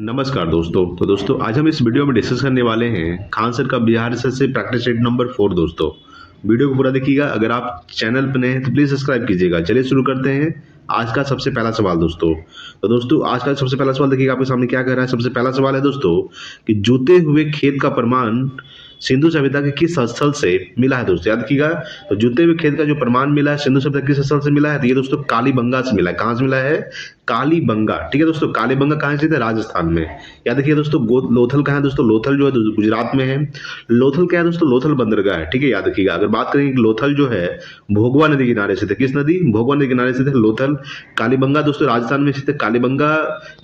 नमस्कार दोस्तों। तो दोस्तों आज हम इस वीडियो में डिस्कस करने वाले हैं खान सर का बिहार सर से प्रैक्टिस सेट नंबर 4। दोस्तों वीडियो को पूरा देखिएगा। अगर आप चैनल पर नए हैं तो प्लीज़ सब्सक्राइब कीजिएगा। चलिए शुरू करते हैं आज का सबसे पहला सवाल। दोस्तों आज का सबसे पहला सवाल देखिएगा आपके सामने क्या कह रहा है। सबसे पहला सवाल है दोस्तों कि जूते हुए खेत का प्रमाण सिंधु सभ्यता के किस स्थल से मिला है। दोस्तों याद रखिएगा, तो जूते हुए खेत का जो प्रमाण मिला है सिंधु सभ्यता किस स्थल से मिला है, तो ये दोस्तों कालीबंगा से मिला है। कहाँ से मिला है? कालीबंगा। ठीक है दोस्तों, कालीबंगा कहाँ स्थित है? राजस्थान में। याद रखिए दोस्तों, लोथल कहाँ है दोस्तों? लोथल जो है गुजरात में है। लोथल क्या है दोस्तों? लोथल बंदरगाह है। ठीक है, याद रखिएगा। अगर बात करें कि लोथल जो है भोगवा नदी किनारे स्थित है। किस नदी? भोगवा नदी किनारे स्थित है लोथल। कालीबंगा दोस्तों राजस्थान में स्थित है। कालीबंगा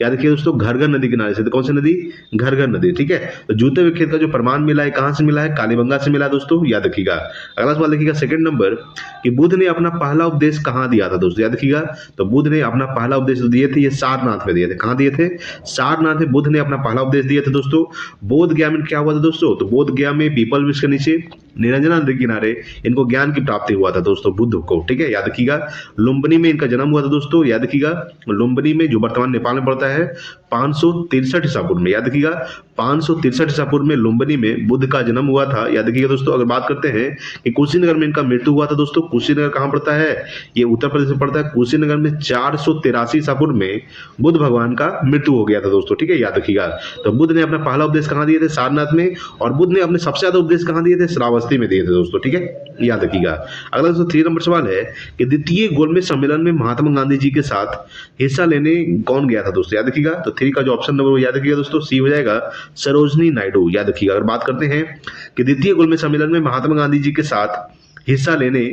याद रखिए दोस्तों घरघर नदी किनारे स्थित है। कौन सी नदी? घरघर नदी। ठीक है, तो जूते हुए खेत का जो प्रमाण मिला है कहाँ से मिला है? कालीबंगा से मिला दोस्तों, याद रखिएगा। अगला सवाल देखिएगा सेकंड नंबर कि बुद्ध ने अपना पहला उपदेश कहाँ दिया था। दोस्तों याद रखिएगा, तो बुद्ध ने अपना पहला उपदेश दिए थे ये सारनाथ में दिए थे। कहाँ दिए थे? सारनाथ में बुद्ध ने अपना पहला उपदेश दिए थे दोस्तों। बोध गया में क्या हुआ था दोस्तों? तो बोध गया में पीपल वृक्ष के नीचे निरंजना नदी किनारे इनको ज्ञान की प्राप्ति हुआ था दोस्तों बुद्ध को। ठीक है, याद रखिएगा। लुम्बिनी में इनका जन्म हुआ था दोस्तों। याद रखिएगा, लुम्बिनी में जो वर्तमान नेपाल में पड़ता है 563 ईसापुर में। याद रखिएगा 563 ईसापुर में लुम्बिनी में बुद्ध का जन्म हुआ था। याद रखिएगा दोस्तों। अगर बात करते हैं कि कुशीनगर में इनका मृत्यु हुआ था दोस्तों। कुशीनगर कहाँ पड़ता है? ये उत्तर प्रदेश में पड़ता है। कुशीनगर में 483 ईसापुर में बुद्ध भगवान का मृत्यु हो गया था दोस्तों। ठीक है, याद रखिएगा। तो बुद्ध ने अपना पहला उपदेश कहाँ दिए थे? सारनाथ में। और बुद्ध ने अपने सबसे ज्यादा उपदेश कहाँ दिए थे? श्रावस्ती में दिए थे दोस्तों। ठीक है, याद रखिएगा। अगला दोस्तों 3 नंबर सवाल है कि द्वितीय गोलमेज सम्मेलन में महात्मा गांधी जी के साथ हिस्सा लेने कौन गया था दोस्तों? याद रखिएगा। तो 3 का जो ऑप्शन नंबर याद रखिएगा दोस्तों, सी हो जाएगा सरोजनी नायडू। याद रखिएगा। अगर बात करते हैं कि द्वितीय गोलमेज सम्मेलन में महात्मा गांधी जी के साथ हिस्सा लेने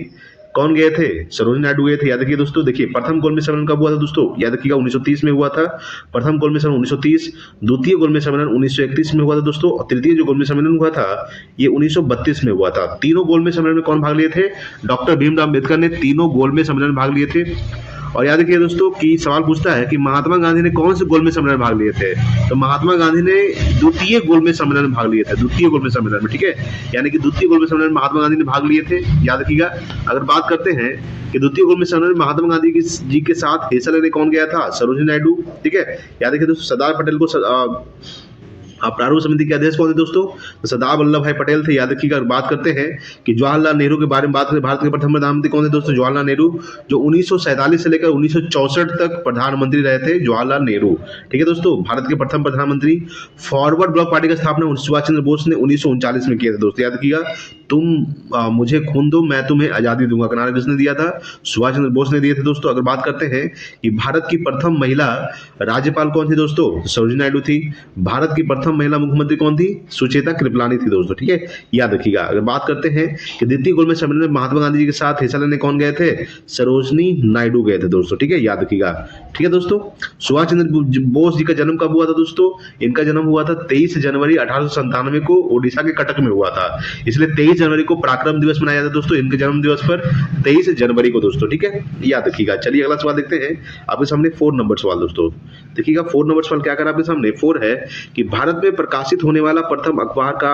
कौन गए थे? सरोजनी नायडू गए थे। याद रखिए दोस्तों। देखिए प्रथम गोलमेज सम्मेलन कब हुआ था दोस्तों? याद रखिएगा 1930 में हुआ था। प्रथम गोलमेज सम्मेलन 1930, द्वितीय गोलमेज सम्मेलन 1931 में हुआ था दोस्तों, और तृतीय जो गोलमेज सम्मेलन हुआ था ये 1932 में हुआ था। तीनों गोलमेज सम्मेलन में कौन भाग लिए थे? डॉक्टर भीमराव अम्बेडकर ने तीनों गोलमेज सम्मेलन में भाग लिए थे। और याद रखिए दोस्तों कि सवाल पूछता है कि महात्मा गांधी ने कौन से गोलमेज सम्मेलन में भाग लिए थे? तो महात्मा गांधी ने द्वितीय गोलमेज सम्मेलन में भाग लिए थे। द्वितीय गोलमेज सम्मेलन में। ठीक है, यानी कि द्वितीय गोलमेज सम्मेलन में महात्मा गांधी ने भाग लिए थे। याद रखिएगा। अगर बात करते हैं कि द्वितीय गोलमेज सम्मेलन में महात्मा गांधी जी के साथ हिस्सा लेने कौन गया था? सरोजनी नायडू। ठीक है, याद रखिए दोस्तों सरदार पटेल को प्रारूप समिति के अध्यक्ष कौन थे दोस्तों? तो सरदार वल्लभ भाई पटेल थे। याद रखिएगा। बात करते हैं कि जवाहरलाल नेहरू के बारे में बात करें, भारत के प्रथम प्रधानमंत्री कौन थे दोस्तों? जवाहरलाल नेहरू, जो 1947 से लेकर 1964 तक प्रधानमंत्री रहे थे जवाहरलाल नेहरू। ठीक है दोस्तों, भारत के प्रथम प्रधानमंत्री। फॉरवर्ड ब्लॉक पार्टी की स्थापना सुभाष चंद्र बोस ने 1939 में किया था दोस्तों। याद रखिएगा। तुम मुझे खून दो मैं तुम्हें आजादी दूंगा का नारा किसने दिया था? सुभाष चंद्र बोस ने दिए थे दोस्तों। अगर बात करते हैं कि भारत की प्रथम महिला राज्यपाल कौन थी दोस्तों? सरोजिनी नायडू थी। भारत की प्रथम महिला मुख्यमंत्री कौन थी? सुचेता कृपलानी थी दोस्तों। ठीक है, याद रखिएगा। अगर बात करते हैं कि द्वितीय गोलमेज सम्मेलन में महात्मा गांधी जी के साथ हिस्सा लेने कौन गए थे? सरोजनी नायडू गए थे दोस्तों। ठीक है, याद रखिएगा। ठीक है दोस्तों, सुभाष चंद्र बोस जी का जन्म कब हुआ था दोस्तों? इनका जन्म हुआ था 23 जनवरी 1897 को ओडिशा के कटक में हुआ था। इसलिए 23 जनवरी को पराक्रम दिवस मनाया जाता है दोस्तों, इनके जन्म दिवस पर 23 जनवरी को दोस्तों। ठीक है, याद रखिएगा। चलिए अगला सवाल देखते हैं आपके सामने 4 नंबर सवाल दोस्तों। देखिएगा 4 नंबर सवाल क्या कर आपके सामने 4 है कि भारत में प्रकाशित होने वाला प्रथम अखबार का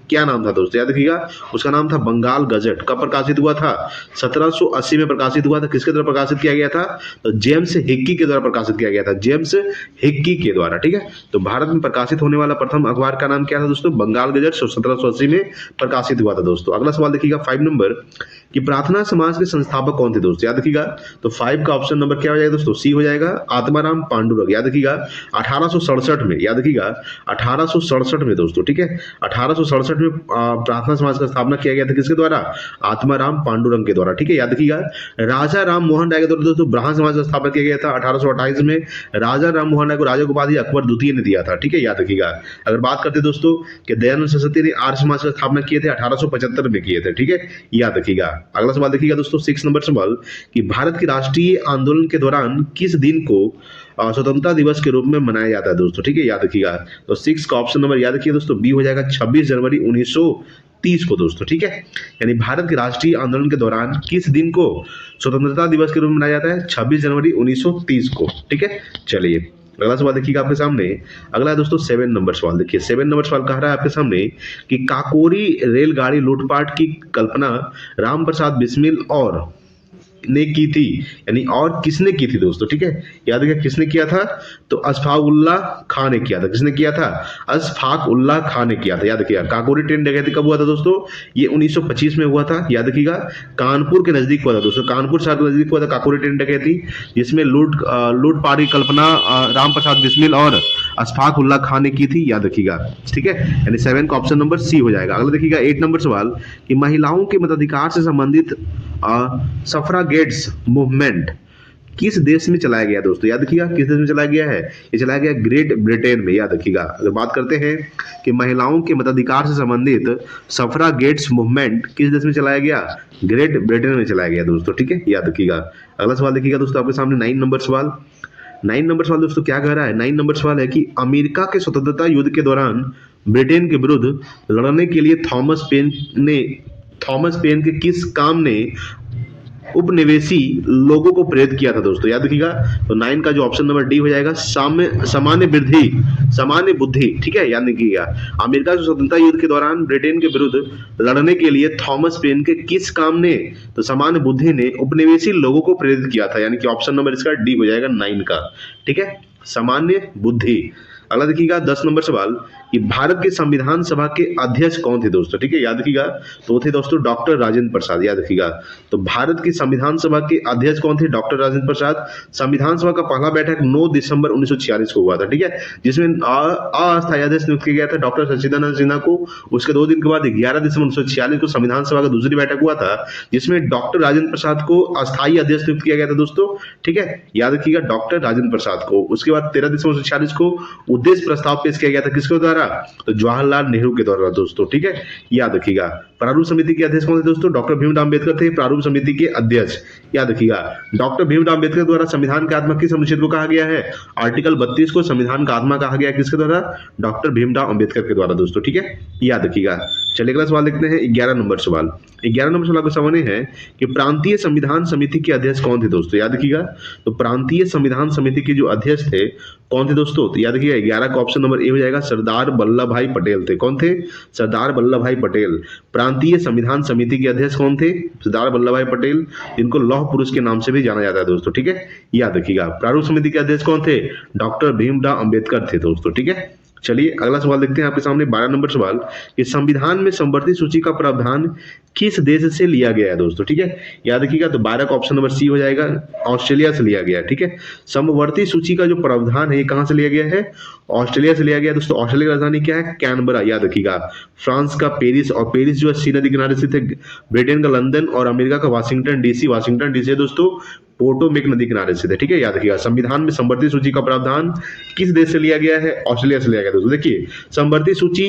क्या नाम था दोस्तों? याद रखिएगा। उसका नाम था बंगाल गजट। कब प्रकाशित हुआ था? 1780 में प्रकाशित हुआ था। किसके द्वारा प्रकाशित किया गया था? तो जेम्स हिक्की के द्वारा प्रकाशित किया गया था। जेम्स हिक्की के द्वारा। ठीक है, तो भारत में प्रकाशित होने वाला प्रथम अखबार का नाम क्या था दोस्तों? बंगाल गजट। 1780 में प्रकाशित हुआ था दोस्तों। अगला सवाल देखिएगा 5 नंबर कि प्रार्थना समाज के संस्थापक कौन थे दोस्तों? याद रखिएगा। तो 5 का ऑप्शन नंबर क्या हो जाएगा दोस्तों? सी हो जाएगा आत्माराम पांडुरंग। याद रखिएगा 1867 में। याद रखिएगा 1867 में दोस्तों। ठीक है, 1867 में प्रार्थना समाज का स्थापना किया गया था। किसके द्वारा? आत्माराम पांडुरंग के द्वारा। ठीक है, याद रखिएगा। राजा राम मोहन राय के द्वारा दोस्तों ब्राह्मण समाज का स्थापना किया गया था 1828 में। राजा राम मोहन राय को राजा को उपाधि अकबर द्वितीय ने दिया था। ठीक है, याद रखिएगा। अगर बात करते दोस्तों कि दयानंद सरस्वती ने आर्य समाज का स्थापना किए थे 1875 में किए थे। ठीक है, याद रखिएगा। अगला सवाल देखिएगा दोस्तों 6 नंबर सवाल कि भारत की राष्ट्रीय आंदोलन के दौरान किस दिन को स्वतंत्रता दिवस के रूप में मनाया जाता है दोस्तों? ठीक है, याद रखिएगा। तो 6 का ऑप्शन नंबर याद रखिए दोस्तों, बी हो जाएगा 26 जनवरी 1930 को दोस्तों। ठीक है, यानी भारत के राष्ट्रीय आंदोलन के दौरान किस दिन को स्वतंत्रता दिवस के रूप में मनाया जाता है? 26 जनवरी 1930 को। ठीक है, चलिए अगला सवाल देखिएगा आपके सामने। अगला है दोस्तों 7 नंबर सवाल। देखिए 7 नंबर सवाल कह रहा है आपके सामने कि काकोरी रेलगाड़ी लूटपाट की कल्पना राम प्रसाद बिस्मिल और ने की थी, यानी और किसने की थी दोस्तों, ठीक है। याद रखिए किसने किया था, तो अशफाकुल्लाह खान ने किया था। किसने किया था, अशफाकुल्लाह खान ने किया था। याद रखिएगा काकोरी ट्रेन डकैती कब हुआ था दोस्तों, ये 1925 में हुआ था। याद रखिएगा कानपुर के नजदीक हुआ था दोस्तों, कानपुर शहर के नजदीक हुआ था काकोरी ट्रेन डकैती, जिसमें लूटपाट की कल्पना राम प्रसाद बिस्मिल और अशफाक उल्लाह खान ने की थी। याद रखिएगा, ठीक है, यानी 7 का ऑप्शन नंबर सी हो जाएगा। अगला देखिएगा 8 नंबर सवाल कि महिलाओं के मताधिकार से संबंधित सफरागेट्स मूवमेंट किस देश में चलाया गया दोस्तों। याद रखिएगा किस देश में चलाया गया है, ये चलाया गया ग्रेट ब्रिटेन में। याद रखिएगा अगर बात करते हैं कि महिलाओं के मताधिकार से संबंधित सफरागेट्स मूवमेंट किस देश में चलाया गया, ग्रेट ब्रिटेन में चलाया गया दोस्तों, ठीक है। याद रखिएगा अगला सवाल देखिएगा दोस्तों आपके सामने 9 नंबर सवाल। 9 नंबर सवाल दोस्तों क्या कह रहा है, 9 नंबर सवाल है कि अमेरिका के स्वतंत्रता युद्ध के दौरान ब्रिटेन के विरुद्ध लड़ने के लिए थॉमस पेन के किस काम ने उपनिवेशी लोगों को प्रेरित किया था दोस्तों। याद रखिएगा तो 9 का जो ऑप्शन नंबर डी हो जाएगा सामान्य बुद्धि, ठीक है। याद रखिएगा अमेरिका के स्वतंत्रता युद्ध के दौरान ब्रिटेन के विरुद्ध लड़ने के लिए थॉमस पेन के किस काम ने, तो सामान्य बुद्धि ने उपनिवेशी लोगों को प्रेरित किया था, यानी कि ऑप्शन नंबर इसका डी हो जाएगा 9 का, ठीक है, सामान्य बुद्धि। अगला देखिएगा 10 नंबर सवाल कि भारत के संविधान सभा के अध्यक्ष कौन थे दोस्तों, ठीक है। याद रखिएगा तो थे दोस्तों डॉक्टर राजेंद्र प्रसाद। याद रखिएगा तो भारत की संविधान सभा के अध्यक्ष कौन थे, डॉक्टर राजेंद्र प्रसाद। संविधान सभा का पहला बैठक 9 दिसंबर 1946 को हुआ था, ठीक है, जिसमें अस्थायी अध्यक्ष नियुक्त किया गया था डॉक्टर सच्चिदानंद सिन्हा को। उसके 2 दिन के बाद 11 दिसंबर 1946 को संविधान सभा का दूसरी बैठक हुआ था, जिसमें डॉक्टर राजेंद्र प्रसाद को अस्थायी अध्यक्ष नियुक्त किया गया था दोस्तों, ठीक है। याद रखिएगा डॉक्टर राजेंद्र प्रसाद को। उसके बाद 13 दिसंबर 1946 को उद्देश्य प्रस्ताव पेश किया गया था किसके द्वारा, तो जवाहरलाल नेहरू के द्वारा दोस्तों, ठीक है। याद रखिएगा प्रारूप समिति के अध्यक्ष कौन थे दोस्तों, डॉक्टर भीमराव अंबेडकर थे प्रारूप समिति के अध्यक्ष। याद रखिएगा डॉक्टर भीमराव अंबेडकर द्वारा संविधान के आत्मा किस अनुच्छेद को कहा गया है, आर्टिकल 32 को संविधान का आत्मा कहा गया किसके द्वारा, डॉक्टर भीमराव अंबेडकर के द्वारा दोस्तों, ठीक है। याद रखिएगा चलिए अगला सवाल देखते हैं 11 नंबर सवाल। 11 नंबर सवाल का सवाल है कि प्रांतीय संविधान समिति के अध्यक्ष कौन थे दोस्तों। याद रखिएगा तो प्रांतीय संविधान समिति के जो अध्यक्ष थे कौन थे दोस्तों, तो याद रखिएगा 11 का ऑप्शन नंबर ए हो जाएगा सरदार वल्लभ भाई पटेल थे। कौन थे, सरदार वल्लभ भाई पटेल। प्रांतीय संविधान समिति के अध्यक्ष कौन थे, सरदार वल्लभ भाई पटेल, जिनको लौह पुरुष के नाम से भी जाना जाता है दोस्तों, ठीक है। याद रखिएगा प्रारूप समिति के अध्यक्ष कौन थे, डॉक्टर भीमराव अंबेडकर थे दोस्तों, ठीक है। चलिए अगला सवाल देखते हैं आपके सामने 12 नंबर सवाल कि संविधान में समवर्ती सूची का प्रावधान किस देश से लिया गया है दोस्तों, ठीक है। याद रखिएगा तो 12 का ऑप्शन नंबर सी हो जाएगा, ऑस्ट्रेलिया से लिया गया है, ठीक है। समवर्ती सूची का जो प्रावधान है ये कहां से लिया गया है, ऑस्ट्रेलिया से लिया गया दोस्तों। ऑस्ट्रेलिया की राजधानी क्या है, कैनबरा। याद रखिएगा फ्रांस का पेरिस, और पेरिस जो है सी नदी किनारे स्थित है, ब्रिटेन का लंदन, और अमेरिका का वाशिंगटन डीसी दोस्तों पोटोमेक नदी किनारे स्थित है, ठीक है। याद रखिएगा संविधान में समवर्ती सूची का प्रावधान किस देश से लिया गया है, ऑस्ट्रेलिया से लिया गया दोस्तों। देखिए समवर्ती सूची,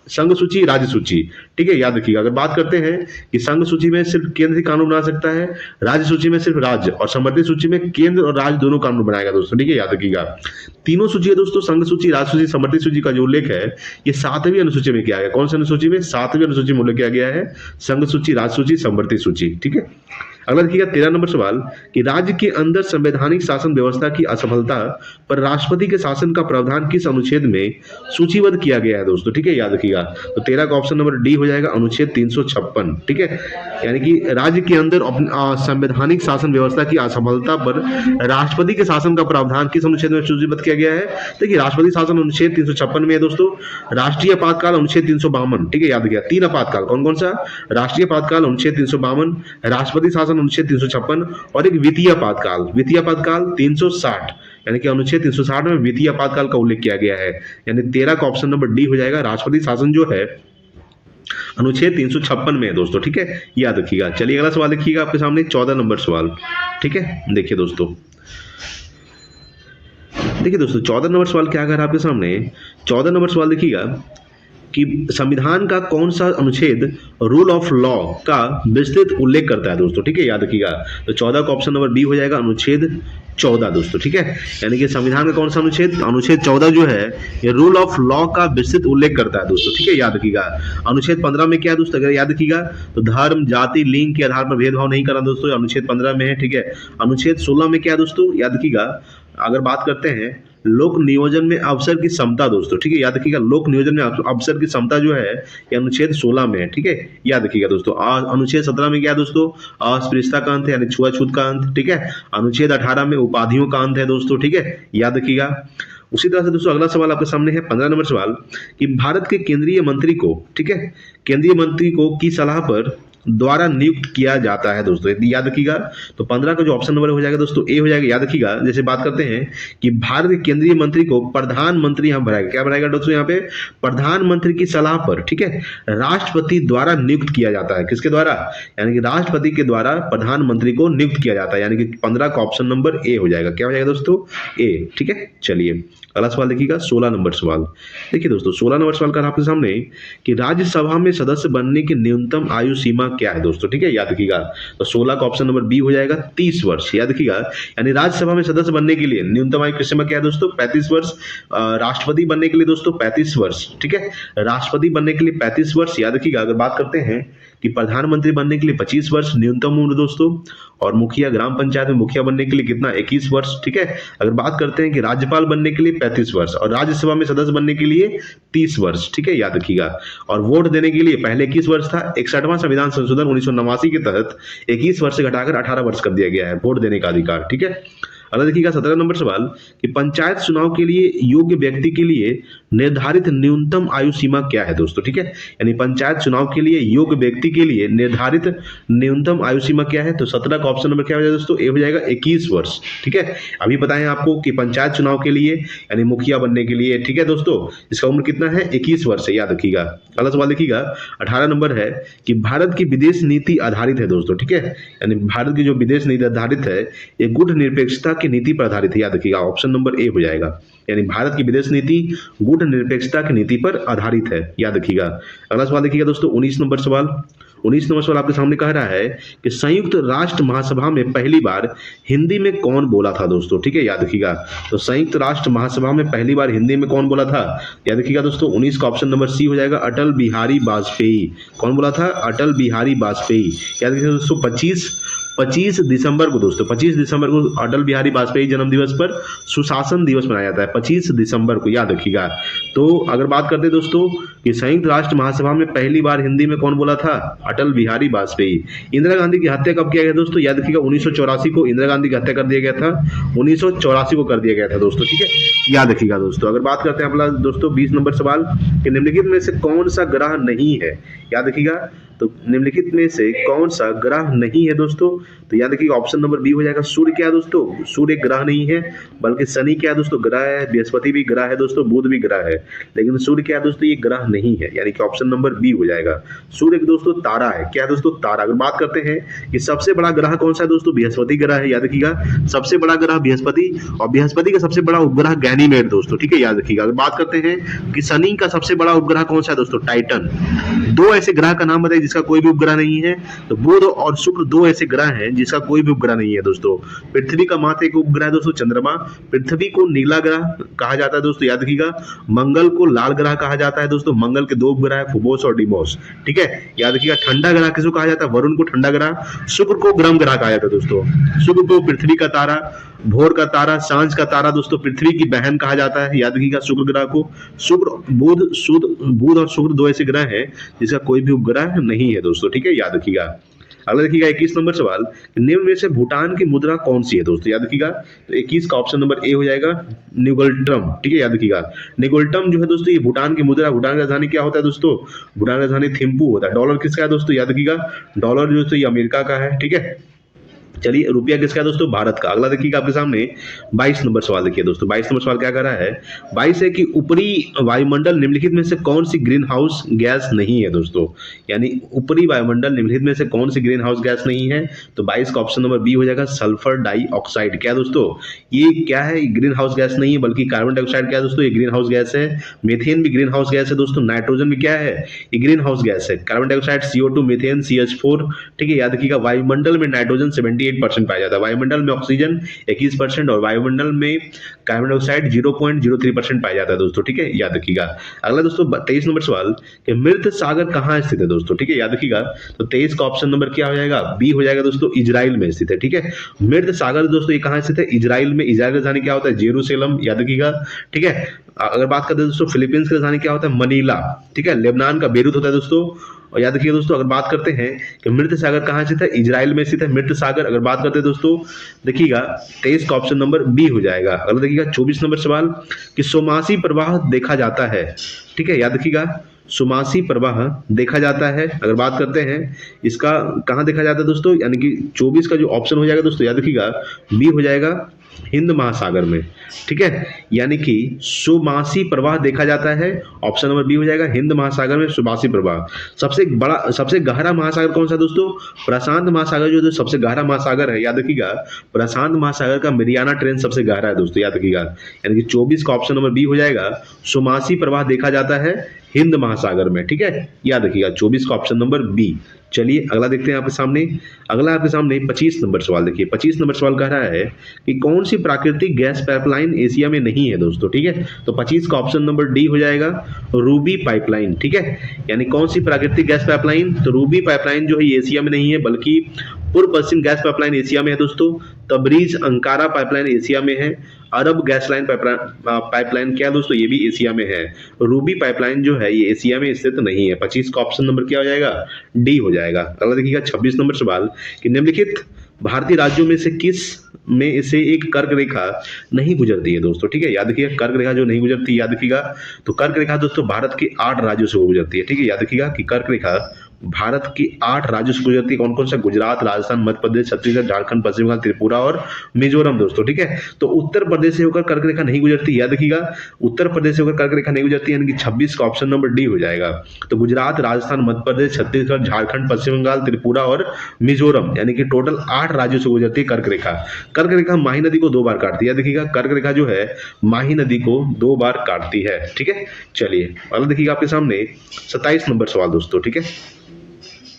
संघ सूची, राज्य सूची, ठीक है। याद रखिएगा अगर बात करते हैं कि संघ सूची में सिर्फ केंद्र ही कानून बना सकता है, राज्य सूची में सिर्फ राज्य, और समवर्ती सूची में केंद्र और राज्य दोनों कानून बनाएगा दोस्तों, ठीक है। याद रखिएगा तीनों सूची है दोस्तों, संघ सूची, राज्य सूची, समवर्ती सूची का जो उल्लेख है ये 7वीं अनुसूची में किया गया। कौन सी अनुसूची में, 7वीं अनुसूची में उल्लेख किया गया है, संघ सूची, राज्य सूची, समवर्ती सूची, ठीक है। अगला देखिएगा 13 नंबर सवाल कि राज्य के अंदर संवैधानिक शासन व्यवस्था की असफलता पर राष्ट्रपति के शासन का प्रावधान किस अनुच्छेद में सूचीबद्ध किया गया है दोस्तों, ठीक है। याद रखिएगा तो 13 का ऑप्शन नंबर डी हो जाएगा अनुच्छेद 356, ठीक है। यानी कि राज्य के अंदर संवैधानिक शासन व्यवस्था की असफलता पर राष्ट्रपति के शासन का प्रावधान किस अनुच्छेद में सूचीबद्ध किया गया है। देखिए राष्ट्रपति शासन अनुच्छेद 356 में है दोस्तों, राष्ट्रीय आपातकाल अनुच्छेद 352, ठीक है। याद रखिएगा 3 आपातकाल कौन कौन सा, राष्ट्रीय आपातकाल अनुच्छेद 352, राष्ट्रपति शासन अनुच्छेद 356 और एक वित्तीय आपातकाल 360, यानी कि अनुच्छेद 360 में वित्तीय आपातकाल का उल्लेख किया गया है। यानी 13 का ऑप्शन नंबर डी हो जाएगा, राष्ट्रपति शासन जो है अनुच्छेद 356 में है दोस्तों, ठीक है। याद रखिएगा चलिए अगला सवाल देखिएगा आपके सामने 14 नंबर सवाल, ठीक है। देखिए दोस्तों 14 नंबर सवाल क्या कर रहा है आपके सामने। 14 नंबर सवाल देखिएगा कि संविधान का कौन सा अनुच्छेद रूल ऑफ लॉ का विस्तृत उल्लेख करता है दोस्तों, ठीक है। याद रखिएगा तो 14 का ऑप्शन नंबर बी हो जाएगा अनुच्छेद 14 दोस्तों, ठीक है। यानी कि संविधान का कौन सा अनुच्छेद, अनुच्छेद 14 जो है ये रूल ऑफ लॉ का विस्तृत उल्लेख करता है दोस्तों, ठीक है। याद रखिएगा अनुच्छेद 15 में क्या है दोस्तों, अगर याद रखिएगा तो धर्म, जाति, लिंग के आधार पर भेदभाव नहीं करना दोस्तों, अनुच्छेद 15 में है, ठीक है। अनुच्छेद 16 में क्या है दोस्तों, याद रखिएगा अगर बात करते हैं लोक नियोजन में अवसर की क्षमता दोस्तों, ठीक है, याद रखिएगा लोक नियोजन में अवसर की क्षमता जो है ये अनुच्छेद 16 में है, ठीक है, याद रखिएगा दोस्तों। अनुच्छेद 17 में क्या है दोस्तों, अस्पृश्यता का अंत है यानी छुआछूत का अंत, ठीक है। अनुच्छेद 18 में उपाधियों का अंत है दोस्तों, ठीक है, याद रखिएगा। उसी तरह से दोस्तों अगला सवाल आपके सामने है 15 नंबर सवाल कि भारत के केंद्रीय मंत्री को, ठीक है, केंद्रीय मंत्री को की सलाह पर द्वारा नियुक्त किया जाता है दोस्तों, यदि याद रखिएगा। तो 15 का जो ऑप्शन नंबर हो जाएगा दोस्तों ए हो जाएगा, याद रखिएगा। जैसे बात करते हैं कि भारत के केंद्रीय मंत्री को प्रधानमंत्री हम बनाएगा, क्या बनाएगा दोस्तों यहाँ पे, प्रधानमंत्री की सलाह पर, ठीक है, राष्ट्रपति द्वारा नियुक्त किया जाता है। किसके द्वारा, यानी कि राष्ट्रपति के द्वारा प्रधानमंत्री को नियुक्त किया जाता है, यानी कि 15 का ऑप्शन नंबर ए हो जाएगा। क्या हो जाएगा दोस्तों, ए, ठीक है। चलिए अगला सवाल देखिएगा 16 नंबर सवाल। देखिए दोस्तों 16 नंबर सवाल का आपके सामने कि राज्यसभा में सदस्य बनने की न्यूनतम आयु सीमा क्या है दोस्तों, ठीक है, याद रखिएगा। तो 16 का ऑप्शन नंबर बी हो जाएगा 30 वर्ष, याद रखिएगा। यानी राज्यसभा में सदस्य बनने के लिए न्यूनतम आयु की सीमा क्या है दोस्तों, 35 वर्ष। राष्ट्रपति बनने के लिए दोस्तों 35 वर्ष, ठीक है, राष्ट्रपति बनने के लिए 35 वर्ष, याद रखिएगा। अगर बात करते हैं कि प्रधानमंत्री बनने के लिए 25 वर्ष न्यूनतम उम्र दोस्तों, और मुखिया ग्राम पंचायत में मुखिया बनने के लिए कितना, 21 वर्ष, ठीक है। अगर बात करते हैं कि राज्यपाल बनने के लिए 35 वर्ष और राज्यसभा में सदस्य बनने के लिए 30 वर्ष, ठीक है, याद रखिएगा। और वोट देने के लिए पहले 21 वर्ष था, 61वां संविधान संशोधन 1989 के तहत 21 वर्ष से घटाकर 18 वर्ष कर दिया गया है वोट देने का अधिकार, ठीक है। अगला देखिएगा 17 नंबर सवाल कि पंचायत चुनाव के लिए योग्य व्यक्ति के लिए निर्धारित न्यूनतम आयु सीमा क्या है दोस्तों, ठीक है। यानी पंचायत चुनाव के लिए योग्य व्यक्ति के लिए निर्धारित न्यूनतम आयु सीमा क्या है, तो 17 का ऑप्शन नंबर क्या हो जाएगा दोस्तों, ए हो जाएगा 21 वर्ष, ठीक है। अभी बताएं आपको कि पंचायत चुनाव के लिए यानी मुखिया बनने के लिए, ठीक है दोस्तों, इसका उम्र कितना है, 21 वर्ष है, याद रखिएगा। अगला सवाल देखिएगा 18 नंबर है कि भारत की विदेश नीति आधारित है दोस्तों, ठीक है, यानी भारत की जो विदेश नीति आधारित है ये गुट निरपेक्षता की नीति पर आधारित है, याद रखिएगा। ऑप्शन नंबर ए हो जाएगा, यानी भारत की विदेश नीति गुट निरपेक्षता की नीति पर आधारित है, याद रखिएगा। अगला सवाल देखिएगा दोस्तों 19 नंबर सवाल। 19 नंबर सवाल आपके सामने कह रहा है कि संयुक्त राष्ट्र महासभा में पहली बार हिंदी में कौन बोला था दोस्तों, ठीक है, याद रखिएगा। तो संयुक्त राष्ट्र महासभा में पहली बार हिंदी में कौन बोला था, याद रखिएगा दोस्तों। 19 का ऑप्शन नंबर सी हो जाएगा, अटल बिहारी वाजपेयी। कौन बोला था, अटल बिहारी वाजपेयी, याद रखिएगा दोस्तों। 25 दिसंबर को दोस्तों, 25 दिसंबर को अटल बिहारी वाजपेयी जन्म दिवस पर सुशासन दिवस मनाया जाता है, 25 दिसंबर को, याद रखिएगा। तो अगर बात करते हैं दोस्तों कि संयुक्त राष्ट्र महासभा में पहली बार हिंदी में कौन बोला था, अटल बिहारी वाजपेयी। इंदिरा गांधी की हत्या कब किया गया दोस्तों, याद रखिएगा 1984 को इंदिरा गांधी की हत्या कर दिया गया था, 1984 को कर दिया गया था दोस्तों, ठीक है, याद रखिएगा दोस्तों। अगर बात करते हैं अपना दोस्तों 20 नंबर सवाल कि निम्नलिखित में से कौन सा ग्रह नहीं है, याद रखिएगा। तो निम्नलिखित में से कौन सा ग्रह नहीं है दोस्तों, तो याद रखिएगा ऑप्शन नंबर बी हो जाएगा, सूर्य। क्या है दोस्तों, सूर्य ग्रह नहीं है, बल्कि शनि क्या है दोस्तों, ग्रह है, बृहस्पति भी ग्रह है दोस्तों, बुध भी ग्रह है, लेकिन सूर्य क्या है दोस्तों, ये ग्रह नहीं है, यानी कि ऑप्शन नंबर बी हो जाएगा। सूर्य दोस्तों तारा है, क्या है दोस्तों, तारा। अगर बात करते हैं कि सबसे बड़ा ग्रह कौन सा है दोस्तों, बृहस्पति ग्रह है, याद रखिएगा, सबसे बड़ा ग्रह बृहस्पति, और बृहस्पति का सबसे बड़ा उपग्रह गैनीमेड दोस्तों, ठीक है, याद रखिएगा। अगर बात करते हैं कि शनि का सबसे बड़ा उपग्रह कौन सा है दोस्तों, टाइटन। दो ऐसे ग्रह का नाम बताइए जिसका कोई भी उपग्रह नहीं है, तो बुध और शुक्र दो ऐसे ग्रह हैं जिसका कोई भी उपग्रह नहीं है दोस्तों। पृथ्वी का मात्र एक उपग्रह है दोस्तों, चंद्रमा। पृथ्वी को नीला ग्रह कहा जाता है दोस्तों, याद रखिएगा। मंगल को लाल ग्रह कहा जाता है दोस्तों, मंगल के दो उपग्रह है, फोबोस और डिमोस, ठीक है, याद रखिएगा। ठंडा ग्रह किसको कहा जाता है, वरुण को ठंडा ग्रह। शुक्र को गर्म ग्रह कहा जाता है दोस्तों, शुक्र को पृथ्वी का तारा, भोर का तारा, सांझ का तारा दोस्तों पृथ्वी की बहन कहा जाता है, याद रखिएगा शुक्र ग्रह को। शुक्र बुध और शुक्र दो ऐसे ग्रह हैं जिसका कोई भी उपग्रह नहीं है दोस्तों, ठीक है, याद रखिएगा। अगला देखिएगा 21 नंबर सवाल, निम्न में से भूटान की मुद्रा कौन सी है दोस्तों, याद रखिएगा। तो 21 का ऑप्शन नंबर ए हो जाएगा, निगोल्ट्रम, ठीक है, याद रखिएगा। निगोल्ट्रम जो है दोस्तों ये भूटान की मुद्रा। भूटान की राजधानी क्या होता है दोस्तों, भूटान की राजधानी थिम्पू होता है। डॉलर किसका है दोस्तों, याद रखिएगा, डॉलर जो है ये अमेरिका का है, ठीक है। चलिए रुपया किसका है दोस्तों, भारत का। अगला देखिएगा आपके सामने 22 नंबर सवाल देखिए दोस्तों। 22 नंबर सवाल क्या कर रहा है, 22 है कि ऊपरी वायुमंडल निम्नलिखित में से कौन सी ग्रीन हाउस गैस नहीं है दोस्तों, यानी ऊपरी वायुमंडल निम्नलिखित में से कौन सी ग्रीन हाउस गैस नहीं है। तो 22 का ऑप्शन नंबर बी हो जाएगा, सल्फर डाइऑक्साइड। क्या दोस्तों, ये क्या है, ग्रीन हाउस गैस नहीं है बल्कि कार्बन डाइऑक्साइड क्या है दोस्तों, ये ग्रीन हाउस गैस है। मीथेन भी ग्रीन हाउस गैस है दोस्तों। नाइट्रोजन भी क्या है, ये ग्रीन हाउस गैस है। Carbon dioxide CO2, methane CH4, ठीक है, याद रखिएगा। वायुमंडल में नाइट्रोजन 98% पाया जाता है। वायुमंडल में ऑक्सीजन 21% और वायुमंडल में कार्बन डाइऑक्साइड 0.03% पाया जाता है दोस्तों, ठीक है, याद रखिएगा। अगला दोस्तों 23 नंबर सवाल कि मृत सागर कहाँ स्थित है दोस्तों, ठीक है, याद रखिएगा। तो 23 का ऑप्शन नंबर क्या हो जाएगा, बी हो जाएगा दोस्तों, इजराइल में स्थित है, ठीक है। मृत सागर दोस्तों ये कहाँ स्थित है, इजराइल में। इजराइल की राजधानी क्या होता है, जेरूशलेम, याद रखिएगा, ठीक है। अगर बात करते हैं दोस्तों फिलीपींस की राजधानी क्या होता है, मनीला, ठीक है। लेबनान का बेरूत होता है दोस्तों। और याद रखिए दोस्तों, अगर बात करते हैं कि मृत सागर कहाँ स्थित है, इजराइल में स्थित है मृत सागर। अगर बात करते हैं दोस्तों, देखिएगा 23 का ऑप्शन नंबर बी हो जाएगा। अगर देखिएगा 24 नंबर सवाल कि सोमासी प्रवाह देखा जाता है, ठीक है, याद रखिएगा, सोमासी प्रवाह देखा जाता है। अगर बात करते हैं इसका कहाँ देखा जाता है दोस्तों, यानी कि 24 का जो ऑप्शन हो जाएगा दोस्तों, याद रखिएगा, बी हो जाएगा, हिंद महासागर में, ठीक है। यानी कि सुमासी प्रवाह देखा जाता है, ऑप्शन नंबर बी हो जाएगा, हिंद महासागर में सुमासी प्रवाह। सबसे गहरा महासागर कौन सा है दोस्तों, प्रशांत महासागर, जो सबसे गहरा महासागर है, याद रखिएगा, प्रशांत महासागर का मेरियाना ट्रेंच सबसे गहरा है दोस्तों, याद रखिएगा। यानी कि 24 का ऑप्शन नंबर बी हो जाएगा, सुमासी प्रवाह देखा जाता है हिंद महासागर में, ठीक है, याद रखिएगा, 24 का ऑप्शन नंबर बी। चलिए अगला देखते हैं आपके सामने। अगला आपके सामने 25 नंबर सवाल देखिए। 25 नंबर सवाल कह रहा है कि कौन सी प्राकृतिक गैस पाइपलाइन एशिया में नहीं है दोस्तों, ठीक है। तो 25 का ऑप्शन नंबर डी हो जाएगा, रूबी पाइपलाइन, ठीक है। यानी कौन सी प्राकृतिक गैस पाइपलाइन, तो रूबी पाइपलाइन जो है एशिया में नहीं है, बल्कि पूर्व पश्चिम गैस पाइपलाइन एशिया में है दोस्तों। तबरीज अंकारा पाइपलाइन एशिया में है। अरब गैस लाइन पाइपलाइन क्या दोस्तों, ये भी एशिया में है। रूबी पाइपलाइन जो है ये एशिया में स्थित नहीं है। 25 का ऑप्शन नंबर क्या हो जाएगा, डी हो जाएगा। अगला देखिएगा 26 नंबर सवाल कि निम्नलिखित भारतीय राज्यों में से किस में इसे एक कर्क रेखा नहीं गुजरती है दोस्तों, ठीक है, याद रखिएगा, कर्क रेखा जो नहीं गुजरती, याद रखिएगा, तो कर्क रेखा दोस्तों भारत के 8 राज्यों से गुजरती है, ठीक है, याद रखिएगा कि कर्क रेखा भारत की 8 राज्यों से गुजरती है। कौन कौन सा, गुजरात, राजस्थान, मध्य प्रदेश, छत्तीसगढ़, झारखंड, पश्चिम बंगाल, त्रिपुरा और मिजोरम दोस्तों, ठीक है। तो उत्तर प्रदेश से होकर कर्क रेखा नहीं गुजरती, याद रखिएगा, उत्तर प्रदेश से होकर कर्क रेखा नहीं गुजरती, यानी कि 26 का ऑप्शन नंबर डी हो जाएगा। तो गुजरात, राजस्थान, मध्य प्रदेश, छत्तीसगढ़, झारखंड, पश्चिम बंगाल, त्रिपुरा और मिजोरम, यानी कि टोटल 8 राज्यों से गुजरती है कर्क रेखा। कर्क रेखा माही नदी को 2 बार काटती है, याद रखिएगा, कर्क रेखा जो है माही नदी को 2 बार काटती है, ठीक है। चलिए अगला देखिएगा आपके सामने 27 नंबर सवाल दोस्तों, ठीक है।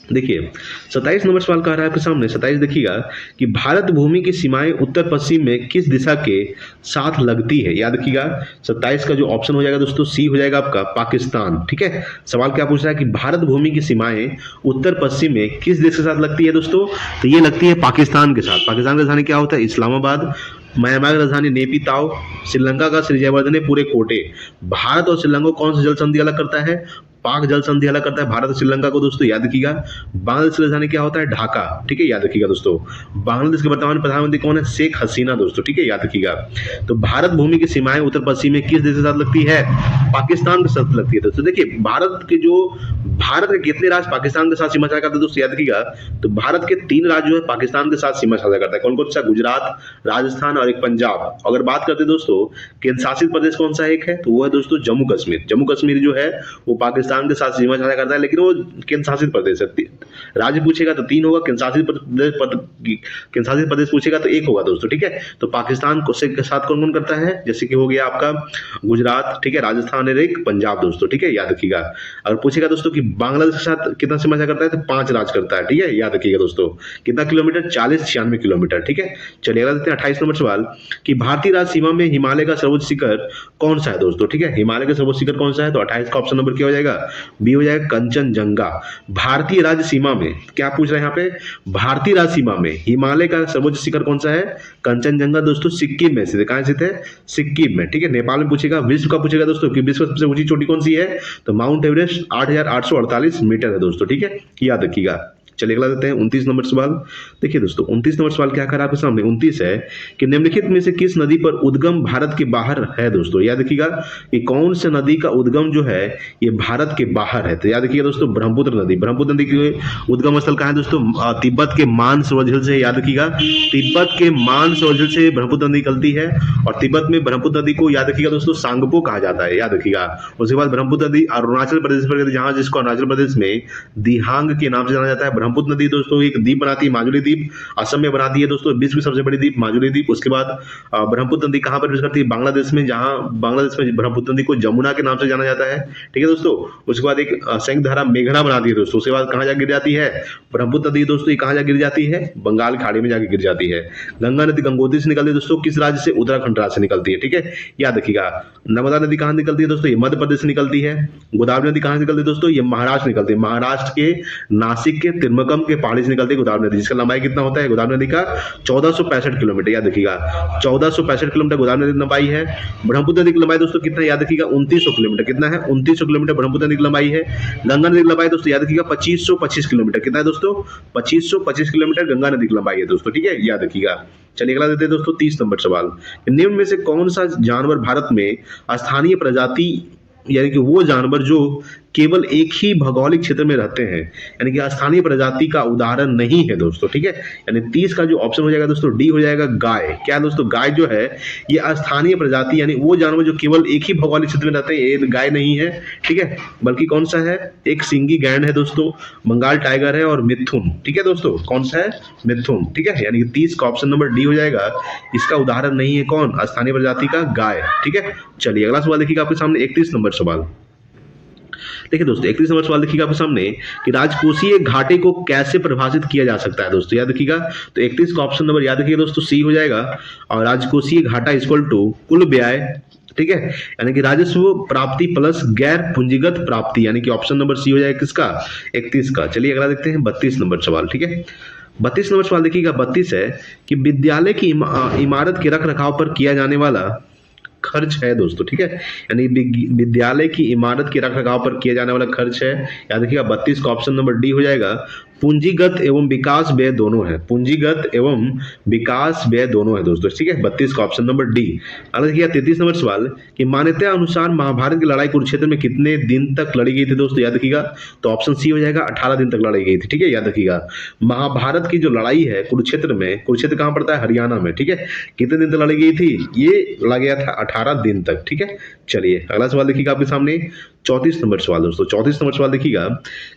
देखिए 27 नंबर सवाल कह रहा है आपके सामने। 27 देखिएगा कि भारत भूमि की सीमाएं उत्तर पश्चिम में किस दिशा के साथ लगती है, याद रखिएगा। 27 का जो ऑप्शन हो जाएगा दोस्तों, सी हो जाएगा आपका, पाकिस्तान, ठीक है। सवाल क्या पूछ रहा है कि भारत भूमि की सीमाएं उत्तर पश्चिम में किस देश के साथ लगती है दोस्तों, तो ये लगती है पाकिस्तान के साथ। पाकिस्तान की राजधानी क्या होता है, इस्लामाबाद। म्यांमार की राजधानी नेपिताओ। श्रीलंका का श्री जयवर्धने पूरे कोटे। भारत और श्रीलंका को कौन सा जल संधि अलग करता है, पाक जल संधि अलग करता है भारत और श्रीलंका को दोस्तों, याद रखिएगा। बांग्लादेश की राजधानी क्या होता है, ढाका, ठीक है, याद रखिएगा दोस्तों। बांग्लादेश के वर्तमान प्रधानमंत्री कौन है, शेख हसीना दोस्तों, ठीक है, याद रखिएगा। तो भारत भूमि की सीमाएं उत्तर पश्चिम में किस देश के साथ लगती है, पाकिस्तान के साथ लगती है दोस्तों। देखिए भारत के कितने राज्य पाकिस्तान के साथ सीमा साझा करते हैं दोस्तों, याद रखिएगा। तो भारत के 3 राज्य जो है पाकिस्तान के साथ सीमा साझा करता है। कौन कौन सा, गुजरात, राजस्थान और एक पंजाब। अगर बात करते हैं दोस्तों केंद्र शासित प्रदेश कौन सा एक है, तो वो है दोस्तों जम्मू कश्मीर। जम्मू कश्मीर जो है वो पाकिस्तान के साथ सीमा साझा करता है, लेकिन वो केंद्र शासित प्रदेश है। राज्य पूछेगा तो 3 होगा, केंद्र शासित प्रदेश पूछेगा तो 1 होगा दोस्तों, ठीक है। तो पाकिस्तान के साथ कौन कौन करता है, जैसे कि हो गया आपका गुजरात, ठीक है, राजस्थान और एक पंजाब दोस्तों, ठीक है, याद रखिएगा। अगर पूछेगा दोस्तों कि बांग्लादेश के साथ कितना सीमा साझा करता है, तो 5 राज्य करता है, ठीक है, याद रखिएगा दोस्तों। कितना किलोमीटर, 40-96 किलोमीटर, ठीक है। चलिए अगला देखते हैं 28 नंबर सवाल कि भारतीय राज्य सीमा में हिमालय का सर्वोच्च शिखर कौन सा है दोस्तों, ठीक है। हिमालय का सर्वोच्च शिखर कौन सा है, तो 28 का ऑप्शन नंबर क्या हो जाएगा, बी हो जाएगा, कंचनजंगा। भारतीय राज्य सीमा में क्या पूछ रहे हैं यहाँ पे, भारतीय राज्य सीमा में हिमालय का सर्वोच्च शिखर कौन सा है, कंचनजंगा दोस्तों, सिक्किम में स्थित है। कहां स्थित है, सिक्किम में, ठीक है। नेपाल में पूछेगा। विश्व का पूछेगा दोस्तों कि विश्व सबसे ऊंची चोटी कौन सी है, तो माउंट एवरेस्ट 8,848 मीटर है दोस्तों, ठीक है, याद रखिएगा। चलिए अगला देते हैं 29 नंबर सवाल। देखिए दोस्तों 29 नंबर सवाल क्या कर रहा है आपके सामने। 29 है कि निम्नलिखित में से किस नदी पर उद्गम भारत के बाहर है दोस्तों, याद रखिएगा कि कौन से नदी का उद्गम जो है ये भारत के बाहर है, तो याद रखिएगा दोस्तों ब्रह्मपुत्र नदी। ब्रह्मपुत्र नदी की उद्गम स्थल कहाँ है दोस्तों, तिब्बत के मानसरोवर झील से, याद रखिएगा तिब्बत के मानसरोवर झील से ब्रह्मपुत्र नदी निकलती है। और तिब्बत में ब्रह्मपुत्र नदी को याद रखिएगा दोस्तों सांगपो कहा जाता है, याद रखिएगा। उसके बाद ब्रह्मपुत्र नदी अरुणाचल प्रदेश पर, जहां जिसको अरुणाचल प्रदेश में दिहांग के नाम से जाना जाता है ब्रह्मपुत्र नदी दोस्तों एक द्वीप बनाती है, माजुली द्वीप असम में बनाती है दोस्तों, विश्व की सबसे बड़ी द्वीप माजुली द्वीप। उसके बाद ब्रह्मपुत्र नदी कहाँ पर प्रवेश करती है, बांग्लादेश में, जहाँ बांग्लादेश में ब्रह्मपुत्र नदी को जमुना के नाम से जाना जाता है, ठीक है दोस्तों। उसके बाद एक संयुक्त धारा मेघना बनाती है दोस्तों। उसके बाद कहाँ जा गिर जाती है, ब्रह्मपुत्र नदी दोस्तों ये कहाँ जा गिर जाती है, बंगाल खाड़ी में जाके गिर जाती है। गंगा नदी गंगोत्री से निकलती है दोस्तों, किस राज्य से, उत्तराखंड राज्य से निकलती है, ठीक है, याद रखिएगा। नर्मदा नदी कहाँ निकलती है दोस्तों, ये मध्य प्रदेश से निकलती है। गोदावरी नदी कहाँ से निकलती है दोस्तों, ये महाराष्ट्र निकलती है, महाराष्ट्र के नासिक के तिरमकम के पहाड़ी से निकलती है गोदावरी नदी, जिसका लंबाई कितना होता है गोदावरी नदी का, 1465 किलोमीटर, याद रखिएगा 1465 किलोमीटर गोदावरी नदी की लंबाई है। ब्रह्मपुत्र नदी की लंबाई दोस्तों कितना है, याद रखिएगा 2900 किलोमीटर, कितना है 2900 किलोमीटर ब्रह्मपुत्र नदी की लंबाई है। गंगा नदी की लंबाई दोस्तों याद रखिएगा 2525 किलोमीटर, कितना है दोस्तों 2525 किलोमीटर गंगा नदी की लंबाई है दोस्तों, ठीक है, याद रखिएगा। चलिए अगला देते हैं दोस्तों 30 नंबर सवाल, निम्न में से कौन सा जानवर भारत में स्थानीय प्रजाति, यानी कि वो जानवर जो केवल एक ही भौगोलिक क्षेत्र में रहते हैं, यानी कि स्थानीय प्रजाति का उदाहरण नहीं है दोस्तों, ठीक है। यानी 30 का जो ऑप्शन हो जाएगा दोस्तों डी हो जाएगा गाय। क्या दोस्तों, गाय जो है ये स्थानीय प्रजाति, यानी वो जानवर जो केवल एक ही भौगोलिक क्षेत्र में रहते हैं, ये गाय नहीं है, ठीक है, बल्कि कौन सा है, एक सिंगी गैंड है दोस्तों, बंगाल टाइगर है और मिथुन, ठीक है दोस्तों, कौन सा है, मिथुन, ठीक है। यानी कि 30 का ऑप्शन नंबर डी हो जाएगा, इसका उदाहरण नहीं है कौन, स्थानीय प्रजाति का गाय, ठीक है। चलिए अगला सवाल देखिएगा आपके सामने 31 नंबर सवाल। देखिए दोस्तों 31 नंबर सवाल देखिएगा आपके सामने कि राजकोषीय घाटे को कैसे परिभाषित किया जा सकता है दोस्तों, याद रखिएगा। तो 31 का ऑप्शन नंबर याद रखिएगा दोस्तों सी हो जाएगा, और राजकोषीय घाटा इक्वल टू कुल व्यय, ठीक है, यानी कि राजस्व प्राप्ति प्लस गैर पूंजीगत प्राप्ति, यानी कि ऑप्शन नंबर सी हो जाएगा किसका, 31 का। चलिए अगला देखते हैं 32 नंबर सवाल, ठीक है। 32 नंबर सवाल देखिएगा, 32 है कि विद्यालय की इमारत के रख रखाव पर किया जाने वाला खर्च है दोस्तों, ठीक है, यानी विद्यालय की इमारत के रखरखाव पर किया जाने वाला खर्च है, याद रखिएगा 32 का ऑप्शन नंबर डी हो जाएगा। पूंजीगत एवं विकास व्यय दोनों है, पूंजीगत एवं विकास व्यय दोनों है दोस्तों, ठीक है, 32 का ऑप्शन नंबर डी। अगला देखिए 33 नंबर सवाल कि मान्यता अनुसार महाभारत की लड़ाई कुरुक्षेत्र में कितने दिन तक लड़ी गई थी दोस्तों, याद रखिएगा। तो ऑप्शन सी हो जाएगा 18 दिन तक लड़ी गई थी, ठीक है, याद रखिएगा। महाभारत की जो लड़ाई है कुरुक्षेत्र में, कुरुक्षेत्र कहाँ पड़ता है, हरियाणा में, ठीक है, कितने दिन तक लड़ी गई थी, ये लड़ा गया था 18 दिन तक, ठीक है। चलिए अगला सवाल देखिएगा आपके सामने 34 नंबर सवाल दोस्तों, 34 नंबर सवाल देखिएगा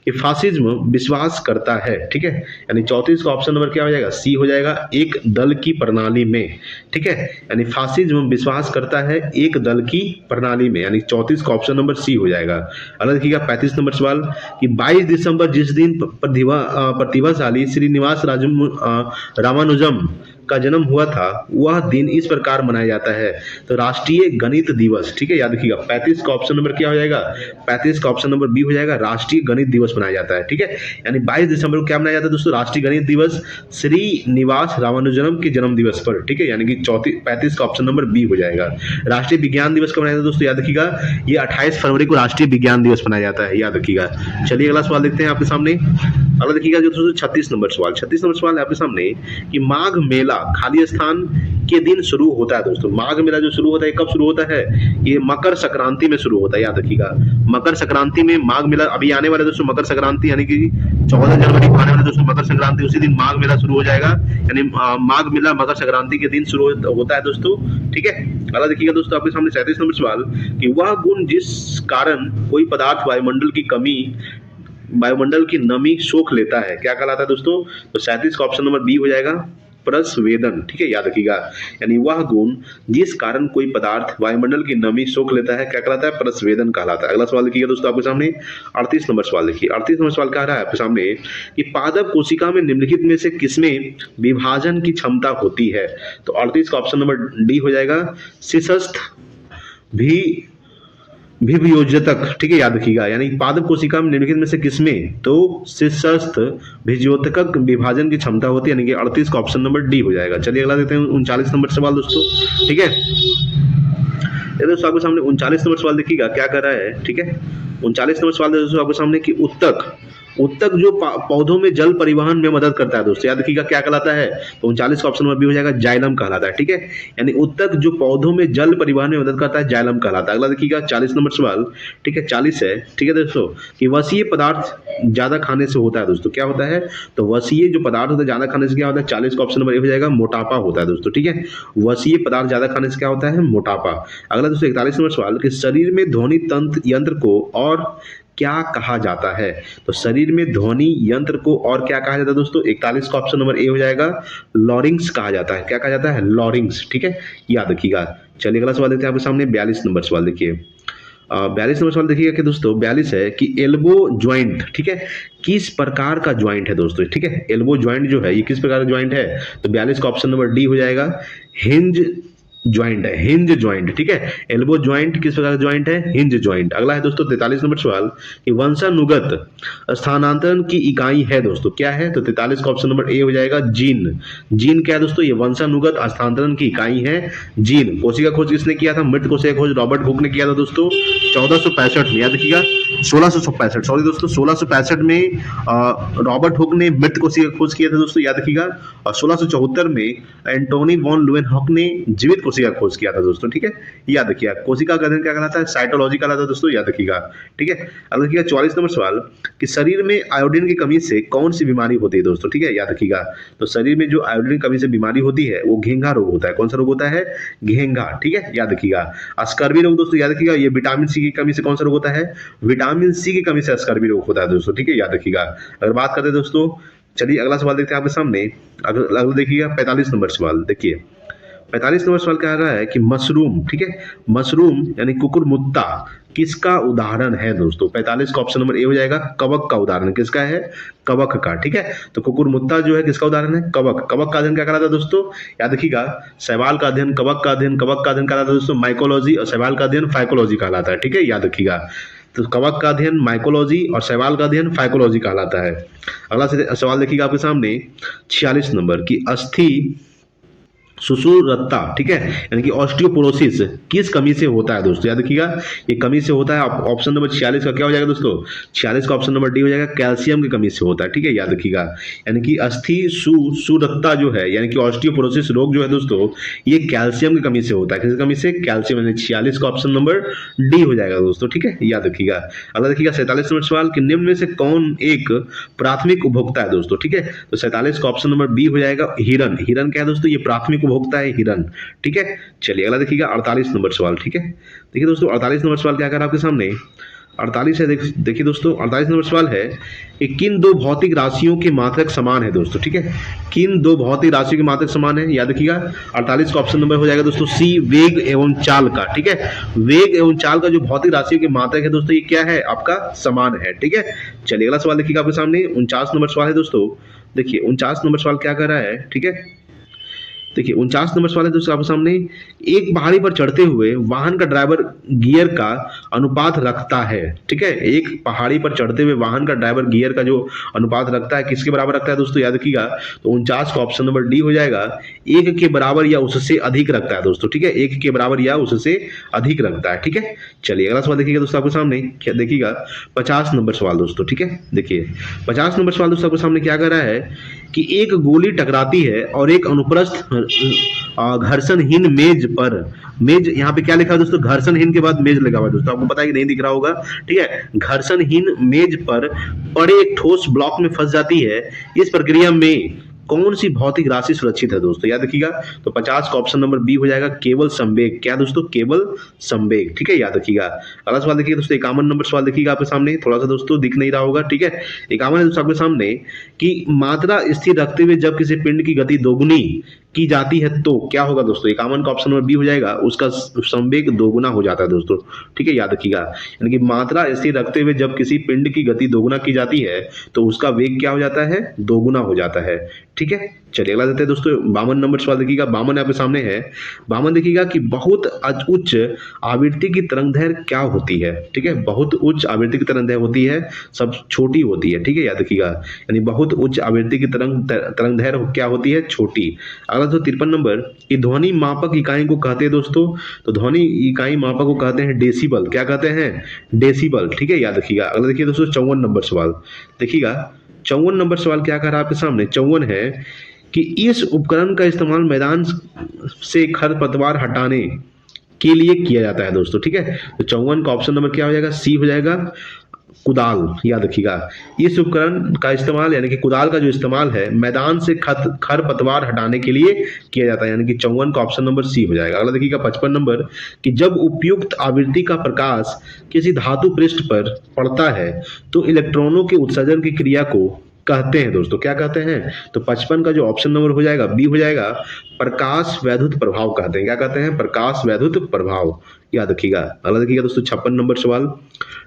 कि फासिज्म विश्वास करता है, ठीक है, यानी 34 का ऑप्शन नंबर क्या हो जाएगा, सी हो जाएगा, एक दल की प्रणाली में, ठीक है, यानी फासिज्म विश्वास करता है एक दल की प्रणाली में, यानी 34 का ऑप्शन नंबर सी हो जाएगा। अगला देखिएगा 35 नंबर सवाल कि 22 दिसंबर जिस दिन प्रतिभाशाली श्रीनिवास रामानुजम का जन्म हुआ था, वह दिन इस प्रकार मनाया जाता है, तो राष्ट्रीय गणित दिवस, ठीक है, याद रखिएगा। 35 का ऑप्शन नंबर क्या हो जाएगा, 35 का ऑप्शन नंबर बी हो जाएगा, राष्ट्रीय गणित दिवस मनाया जाता है, ठीक है, यानी 22 दिसंबर को क्या मनाया जाता है दोस्तों, राष्ट्रीय गणित दिवस श्रीनिवास रामानुजम के जन्म दिवस पर, ठीक है, यानी कि 35 का ऑप्शन नंबर बी हो जाएगा। राष्ट्रीय विज्ञान दिवस कब मनाया जाता है दोस्तों, याद रखिएगा, ये 28 फरवरी को राष्ट्रीय विज्ञान दिवस मनाया जाता है, याद रखिएगा। चलिए अगला सवाल देखते हैं आपके सामने। अगला देखिएगा जो दोस्तों 36 नंबर सवाल, 36 नंबर सवाल है आपके सामने कि माघ मेला खाली स्थान के दिन शुरू होता है दोस्तों। माघ मेला जो शुरू होता है कब शुरू होता है, ये मकर संक्रांति में शुरू होता है, याद रखिएगा। मकर संक्रांति में माघ मेला अभी आने वाला दोस्तों, मकर संक्रांति यानी कि 14 जनवरी को आने वाला दोस्तों मकर संक्रांति, उसी दिन माघ मेला शुरू हो जाएगा, यानी माघ मेला मकर संक्रांति के दिन शुरू होता है दोस्तों, ठीक है। अगला देखिएगा दोस्तों आपके सामने 37 नंबर सवाल कि वह गुण जिस कारण कोई पदार्थ वायुमंडल की नमी सोख लेता है, क्या कहलाता है दोस्तों, तो 37 का ऑप्शन नंबर बी हो जाएगा, प्रस्वेदन, ठीक है, याद रखिएगा। यानी वह गुण जिस कारण कोई पदार्थ वायुमंडल की नमी सोख लेता है, क्या कहलाता है, प्रस्वेदन कहलाता है। अगला सवाल देखिएगा दोस्तों आपके सामने 38 नंबर सवाल देखिए। 38 नंबर सवाल कह रहा है आपके सामने कि पादप कोशिका में निम्नलिखित में से किसमें विभाजन की क्षमता होती है, तो 38 का ऑप्शन नंबर डी हो जाएगा, शिशस्थ विभयोजतक, ठीक है, याद रखिएगा। यानी पादप कोशिका में निम्नलिखित में से किसमें, तो शिशस्थ विभयोजतक विभाजन की क्षमता होती है, यानी कि 38 का ऑप्शन नंबर डी हो जाएगा। चलिए अगला देते हैं 39 नंबर सवाल दोस्तों, ठीक है। दोस्तों आपके सामने 39 नंबर सवाल देखिएगा क्या कर रहा है, ठीक है। 39 नंबर सवाल दोस्तों आपके सामने कि उत्तक जो पौधों में जल परिवहन में मदद करता है दोस्तों, याद रखिएगा क्या कहलाता है, तो 39 का ऑप्शन नंबर बी हो जाएगा, जाइलम कहलाता है, ठीक है। यानी उत्तक जो पौधों में जल परिवहन में मदद करता है, जाइलम कहलाता है। अगला देखिएगा 40 नंबर सवाल, ठीक है, 40 है, ठीक है दोस्तों, कि वसीय पदार्थ ज्यादा खाने से होता है दोस्तों, क्या होता है, तो वसीय जो पदार्थ होता है ज्यादा खाने से क्या होता है, 40 का ऑप्शन नंबर ए हो जाएगा, मोटापा होता है दोस्तों, ठीक है। वसीय पदार्थ ज्यादा खाने से क्या होता है, मोटापा। अगला दोस्तों 41 नंबर सवाल कि शरीर में ध्वनि तंत्र यंत्र को और क्या कहा जाता है? तो शरीर में ध्वनि यंत्र को और क्या कहा जाता है दोस्तों? 41 का ऑप्शन नंबर ए हो जाएगा, लॉरिंग्स कहा जाता है। क्या कहा जाता है? लॉरिंग्स। ठीक है, याद रखिएगा। चलिए अगला सवाल देखते हैं आपके सामने, 42 नंबर सवाल देखिए। 42 नंबर सवाल देखिएगा कि दोस्तों 42 है कि एल्बो ज्वाइंट, ठीक है, किस प्रकार का ज्वाइंट है दोस्तों? ठीक है, एल्बो ज्वाइंट जो है ये किस प्रकार का ज्वाइंट है? तो 42 का ऑप्शन नंबर डी हो जाएगा, हिंज ज्वाइंट है, हिंज ज्वाइंट। ठीक है, एल्बो ज्वाइंट किस प्रकार का ज्वाइंट है? Hinge joint. अगला है दोस्तों 43 नंबर सवाल कि वंशानुगत स्थानांतरण की इकाई है दोस्तों, क्या है? तो 43 का ऑप्शन नंबर ए हो जाएगा, जीन। जीन क्या है दोस्तों? ये वंशानुगत स्थानांतरण की इकाई है, जीन। कोशिका खोज किसने किया था? मृत कोशिका खोज रॉबर्ट हुक ने किया था दोस्तों 1465 में, याद रखिएगा 1665, सॉरी दोस्तों 1665 में रॉबर्ट हुक ने मृत कोशिका खोज किया था दोस्तों, याद रखिएगा। और 1674 में एंटोनी वॉन लुएनहॉक ने जीवित कोशिका खोज किया था दोस्तों। ठीक है, याद रखिएगा। कोशिका का अध्ययन क्या कहलाता है? साइटोलॉजी कहलाता है दोस्तों, याद रखिएगा। ठीक है, अब देखिएगा 44 नंबर सवाल कि शरीर में आयोडीन की कमी से कौन सी बीमारी होती है दोस्तों? ठीक है, याद रखिएगा। तो शरीर में जो आयोडीन की कमी से बीमारी होती है वो घेंघा रोग होता है। कौन सा रोग होता है? घेंघा। ठीक है, याद रखिएगा। स्कर्वी रोग दोस्तों, याद रखिएगा, ये विटामिन सी की कमी से कौन सा रोग होता है? विटामिन सी की कमी से स्कर्वी रोग होता है दोस्तों। ठीक है, याद रखिएगा। अगर बात करते हैं दोस्तों, चलिए अगला सवाल देखते हैं आपके सामने। अगला देखिएगा 45 नंबर सवाल देखिए। 45 नंबर सवाल क्या आ रहा है कि मशरूम, ठीक है, मशरूम यानी कुकुरमुत्ता किसका उदाहरण है दोस्तों? 45 का ऑप्शन नंबर ए हो जाएगा, कवक का उदाहरण। किसका है? कवक का। ठीक है, तो कुकुरमुत्ता जो है किसका उदाहरण है? कवक। कवक का अध्ययन क्या कहलाता है दोस्तों? याद रखिएगा, शैवाल का अध्ययन कवक का अध्ययन, कवक का अध्ययन कहलाता है दोस्तों माइकोलॉजी, और शैवाल का अध्ययन फाइकोलॉजी कहलाता है। ठीक है, याद रखिएगा। तो कवक का अध्ययन माइकोलॉजी और शैवाल का अध्ययन फाइकोलॉजी कहलाता है। अगला सवाल देखिएगा आपके सामने 46 नंबर की अस्थि सुषुरता, ठीक है, यानी कि ऑस्टियोपोरोसिस किस कमी से होता है दोस्तों? याद रखिएगा, ये कमी से होता है। ऑप्शन नंबर 46 का क्या हो जाएगा दोस्तों? 46 का ऑप्शन नंबर डी हो जाएगा, कैल्शियम की कमी से होता है। ठीक है, याद रखिएगा। यानी कि अस्थि सुषुरता जो है, यानी कि ऑस्टियोपोरोसिस रोग जो है दोस्तों, ये कैल्शियम की कमी से होता है। किस कमी से? कैल्शियम। यानी 46 का ऑप्शन नंबर डी हो जाएगा दोस्तों। ठीक है, याद रखिएगा। अगला देखिएगा 47 नंबर सवाल कि निम्न में से कौन एक प्राथमिक उपभोक्ता है दोस्तों? ठीक है, तो 47 का ऑप्शन नंबर बी हो जाएगा, हिरन। हिरन क्या है दोस्तों? ये प्राथमिक उपभोक्ता है, हिरन। ठीक है, चलिए अगला देखिएगा 48 नंबर सवाल। ठीक है, देखिए दोस्तों 48 नंबर सवाल क्या कर रहा है आपके सामने? 48 है, देखिए दोस्तों 48 नंबर सवाल है कि किन दो भौतिक राशियों के मात्रक समान है दोस्तों? ठीक है, किन दो भौतिक राशियों के मात्रक समान है? याद रखिएगा 48 का ऑप्शन नंबर हो जाएगा दोस्तों सी, वेग एवं चाल का। ठीक है, वेग एवं चाल का जो भौतिक राशियों के मात्रक है दोस्तों, ये क्या है? आपका समान है। ठीक है, चलिए अगला सवाल देखिएगा आपके सामने 49 नंबर सवाल है दोस्तों। देखिए 49 नंबर सवाल क्या कर रहा है? ठीक है, देखिए 49 नंबर सवाल है दोस्तों आपके सामने, एक पहाड़ी पर चढ़ते हुए वाहन का ड्राइवर गियर का अनुपात रखता है। ठीक है, एक पहाड़ी पर चढ़ते हुए वाहन का ड्राइवर गियर का जो अनुपात रखता है, किसके बराबर रखता है दोस्तों? याद रखिएगा। तो 49 का ऑप्शन नंबर डी हो जाएगा, एक के बराबर या उससे अधिक रखता है दोस्तों। ठीक है, एक के बराबर या उससे अधिक रखता है। ठीक है, चलिए अगला सवाल देखिएगा दोस्तों आपके सामने, क्या देखिएगा 50 नंबर सवाल दोस्तों। ठीक है, देखिए 50 नंबर सवाल दोस्तों आपके सामने क्या कर रहा है कि एक गोली टकराती है और एक अनुप्रस्थ घर्षणहीन मेज पर, मेज यहाँ पे क्या लिखा है दोस्तों? घर्षणहीन के बाद मेज लगा हुआ है दोस्तों, आपको पता है कि नहीं दिख रहा होगा। ठीक है, घर्षणहीन मेज पर पड़े एक ठोस ब्लॉक में फंस जाती है। इस प्रक्रिया में कौन सी भौतिक राशि सुरक्षित है दोस्तों? याद रखिएगा। तो 50 का ऑप्शन नंबर बी हो जाएगा, केवल संवेग। क्या दोस्तों? केवल संवेग। ठीक है, याद रखिएगा। अगला सवाल देखिए दोस्तों 51 नंबर सवाल देखिएगा आपके सामने, थोड़ा सा दोस्तों दिख नहीं रहा होगा। ठीक है, 51 है दोस्तों आपके सामने कि मात्रा स्थिर रखते हुए जब किसी पिंड की गति दोगुनी की जाती है तो क्या होगा दोस्तों? 51 का ऑप्शन नंबर बी हो जाएगा, उसका संवेग दोगुना हो जाता है दोस्तों। ठीक है, याद रखिएगा। यानी कि मात्रा स्थिर रखते हुए जब किसी पिंड की गति दोगुना की जाती है तो उसका वेग क्या हो जाता है? दोगुना हो जाता है। ठीक है, चलिए अगला देते हैं दोस्तों 52 नंबर सवाल देखिएगा। 52 आपके सामने है। 52 देखिएगा कि बहुत उच्च आवृत्ति की तरंगदैर्घ्य क्या होती है? ठीक है, बहुत उच्च आवृत्ति की तरंगदैर्घ्य होती है, सब छोटी होती है। ठीक है, याद रखिएगा। यानी बहुत उच्च आवृत्ति की तरंगदैर्घ्य क्या होती है? छोटी। अगला तो 53 नंबर की ध्वनि मापक इकाई को कहते हैं दोस्तों, तो ध्वनि इकाई मापक को कहते हैं डेसिबल। क्या कहते हैं? डेसिबल। ठीक है, याद रखिएगा। अगला देखिए दोस्तों 54 नंबर सवाल देखिएगा। 54 नंबर सवाल क्या कर रहा है आपके सामने? 54 है कि इस उपकरण का इस्तेमाल मैदान से खरपतवार हटाने के लिए किया जाता है दोस्तों। ठीक है, तो 54 का ऑप्शन नंबर क्या हो जाएगा? सी हो जाएगा, कुदाल, याद रखिएगा। इस उपकरण का इस्तेमाल यानी कि कुदाल का जो इस्तेमाल है मैदान से खरपतवार हटाने के लिए किया जाता है, यानी कि 54 का ऑप्शन नंबर सी हो जाएगा। अगला देखिएगा 55 नंबर कि जब उपयुक्त आवृत्ति का प्रकाश किसी धातु पृष्ठ पर पड़ता है तो इलेक्ट्रॉनों के उत्सर्जन की क्रिया को कहते हैं दोस्तों, क्या कहते हैं? तो 55 का जो ऑप्शन नंबर हो जाएगा बी हो जाएगा, प्रकाश वैद्युत प्रभाव कहते हैं। क्या कहते हैं? प्रकाश वैद्युत प्रभाव, याद रखिएगा। अगला देखिएगा दोस्तों 56 नंबर सवाल,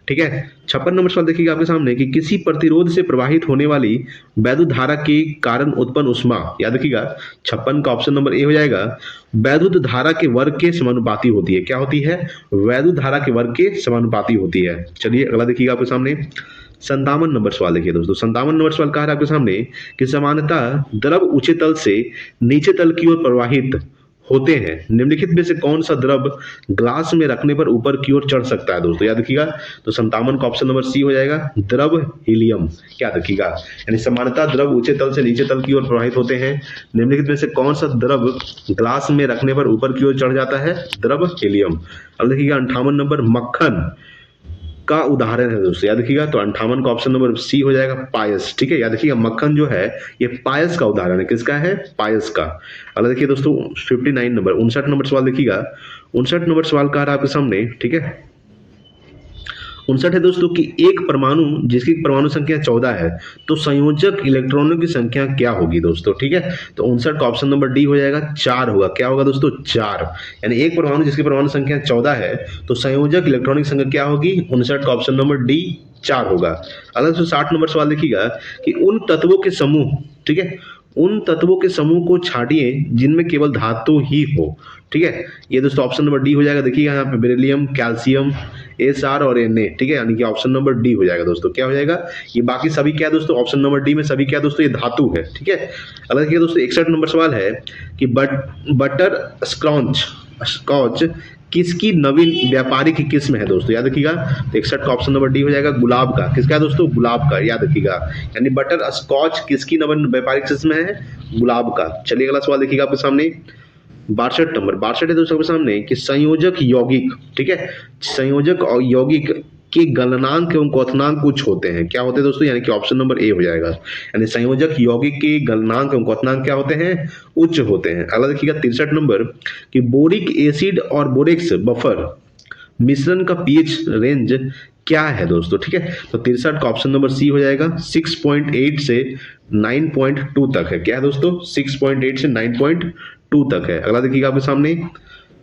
ठीक है। 56 नंबर सवाल देखिएगा आपके सामने कि किसी प्रतिरोध से प्रवाहित होने वाली वैद्युत धारा के कारण उत्पन्न ऊष्मा, याद रखिएगा 56 का ऑप्शन नंबर ए हो जाएगा, वैद्युत धारा के वर्ग के समानुपाती होती है। क्या होती है? वैद्युत धारा के वर्ग के समानुपाती होती है। चलिए अगला देखिएगा आपके सामने 57 नंबर सवाल देखिए दोस्तों। 57 नंबर सवाल कह रहा है आपके सामने कि सामान्यतः द्रव ऊंचे तल से नीचे तल की ओर प्रवाहित होते हैं, निम्नलिखित में से कौन सा द्रव ग्लास में रखने पर ऊपर की ओर चढ़ सकता है दोस्तों, याद रखिएगा। तो 57 का ऑप्शन नंबर सी हो जाएगा, द्रव हीलियम, याद रखिएगा। यानी सामान्यतः द्रव ऊंचे तल से नीचे तल की ओर प्रवाहित होते हैं, निम्नलिखित में से कौन सा द्रव ग्लास में रखने पर ऊपर की ओर चढ़ जाता है? द्रव हीलियम। अब देखिएगा 58 नंबर मक्खन का उदाहरण है दोस्तों, याद रखिएगा। तो 58 का ऑप्शन नंबर सी हो जाएगा, पायस, ठीक है। याद रखिएगा मक्खन जो है ये पायस का उदाहरण है। किसका है? पायस का। अगला देखिए दोस्तों 59 नंबर 59 नंबर सवाल देखिएगा। 59 नंबर सवाल कह रहा है आपके सामने, ठीक है। 59 है दोस्तों कि एक परमाणु जिसकी परमाणु संख्या 14 है तो संयोजक इलेक्ट्रॉनों की संख्या क्या होगी दोस्तों, ठीक है। तो 59 का ऑप्शन नंबर डी हो जाएगा, 4 होगा। क्या होगा दोस्तों? 4। यानी एक परमाणु जिसकी परमाणु संख्या 14 है तो संयोजक इलेक्ट्रॉनिक संख्या क्या होगी? 59 का ऑप्शन नंबर डी 4 होगा। अगला 60 नंबर सवाल देखिएगा कि उन तत्वों के समूह, ठीक है, उन तत्वों के समूह को छांटिए जिनमें केवल धातु ही हो, ठीक है। ये दोस्तों ऑप्शन नंबर डी हो जाएगा। देखिएगा यहाँ पे बेरिलियम, कैल्शियम, एसआर और Na, ठीक है। यानी कि ऑप्शन नंबर डी हो जाएगा दोस्तों। क्या हो जाएगा? ये बाकी सभी क्या है दोस्तों? ऑप्शन नंबर डी में सभी क्या है दोस्तों? ये धातु है, ठीक है। अगला देखिए दोस्तों 61 नंबर सवाल है कि बटर स्कॉच किसकी नवीन व्यापारिक किस्म है दोस्तों, याद रखिएगा। तो 61 का ऑप्शन नंबर डी हो जाएगा, गुलाब का। किसका है दोस्तों? गुलाब का, याद रखिएगा। यानी बटर स्कॉच किसकी नवीन व्यापारिक किस्म है? गुलाब का। चलिए अगला सवाल देखिएगा आपके सामने 62 नंबर 62 है दोस्तों आपके सामने कि संयोजक यौगिक, ठीक है, संयोजक और यौगिक के गलनांक एवं क्वथनांक कुछ होते हैं। क्या होते हैं दोस्तों? यानी कि ऑप्शन नंबर ए हो जाएगा। यानी संयोजक यौगिक के गलनांक एवं क्वथनांक क्या होते हैं? उच्च होते हैं। अगला देखिएगा 63 नंबर कि बोरिक एसिड और बोरेक्स बफर मिश्रण का पीएच रेंज क्या है दोस्तों, ठीक है। तो 63 का ऑप्शन नंबर सी हो जाएगा, 6.8 से 9.2 तक है। क्या है दोस्तों? 6.8 से 9.2 तक है। अगला देखिएगा आपके सामने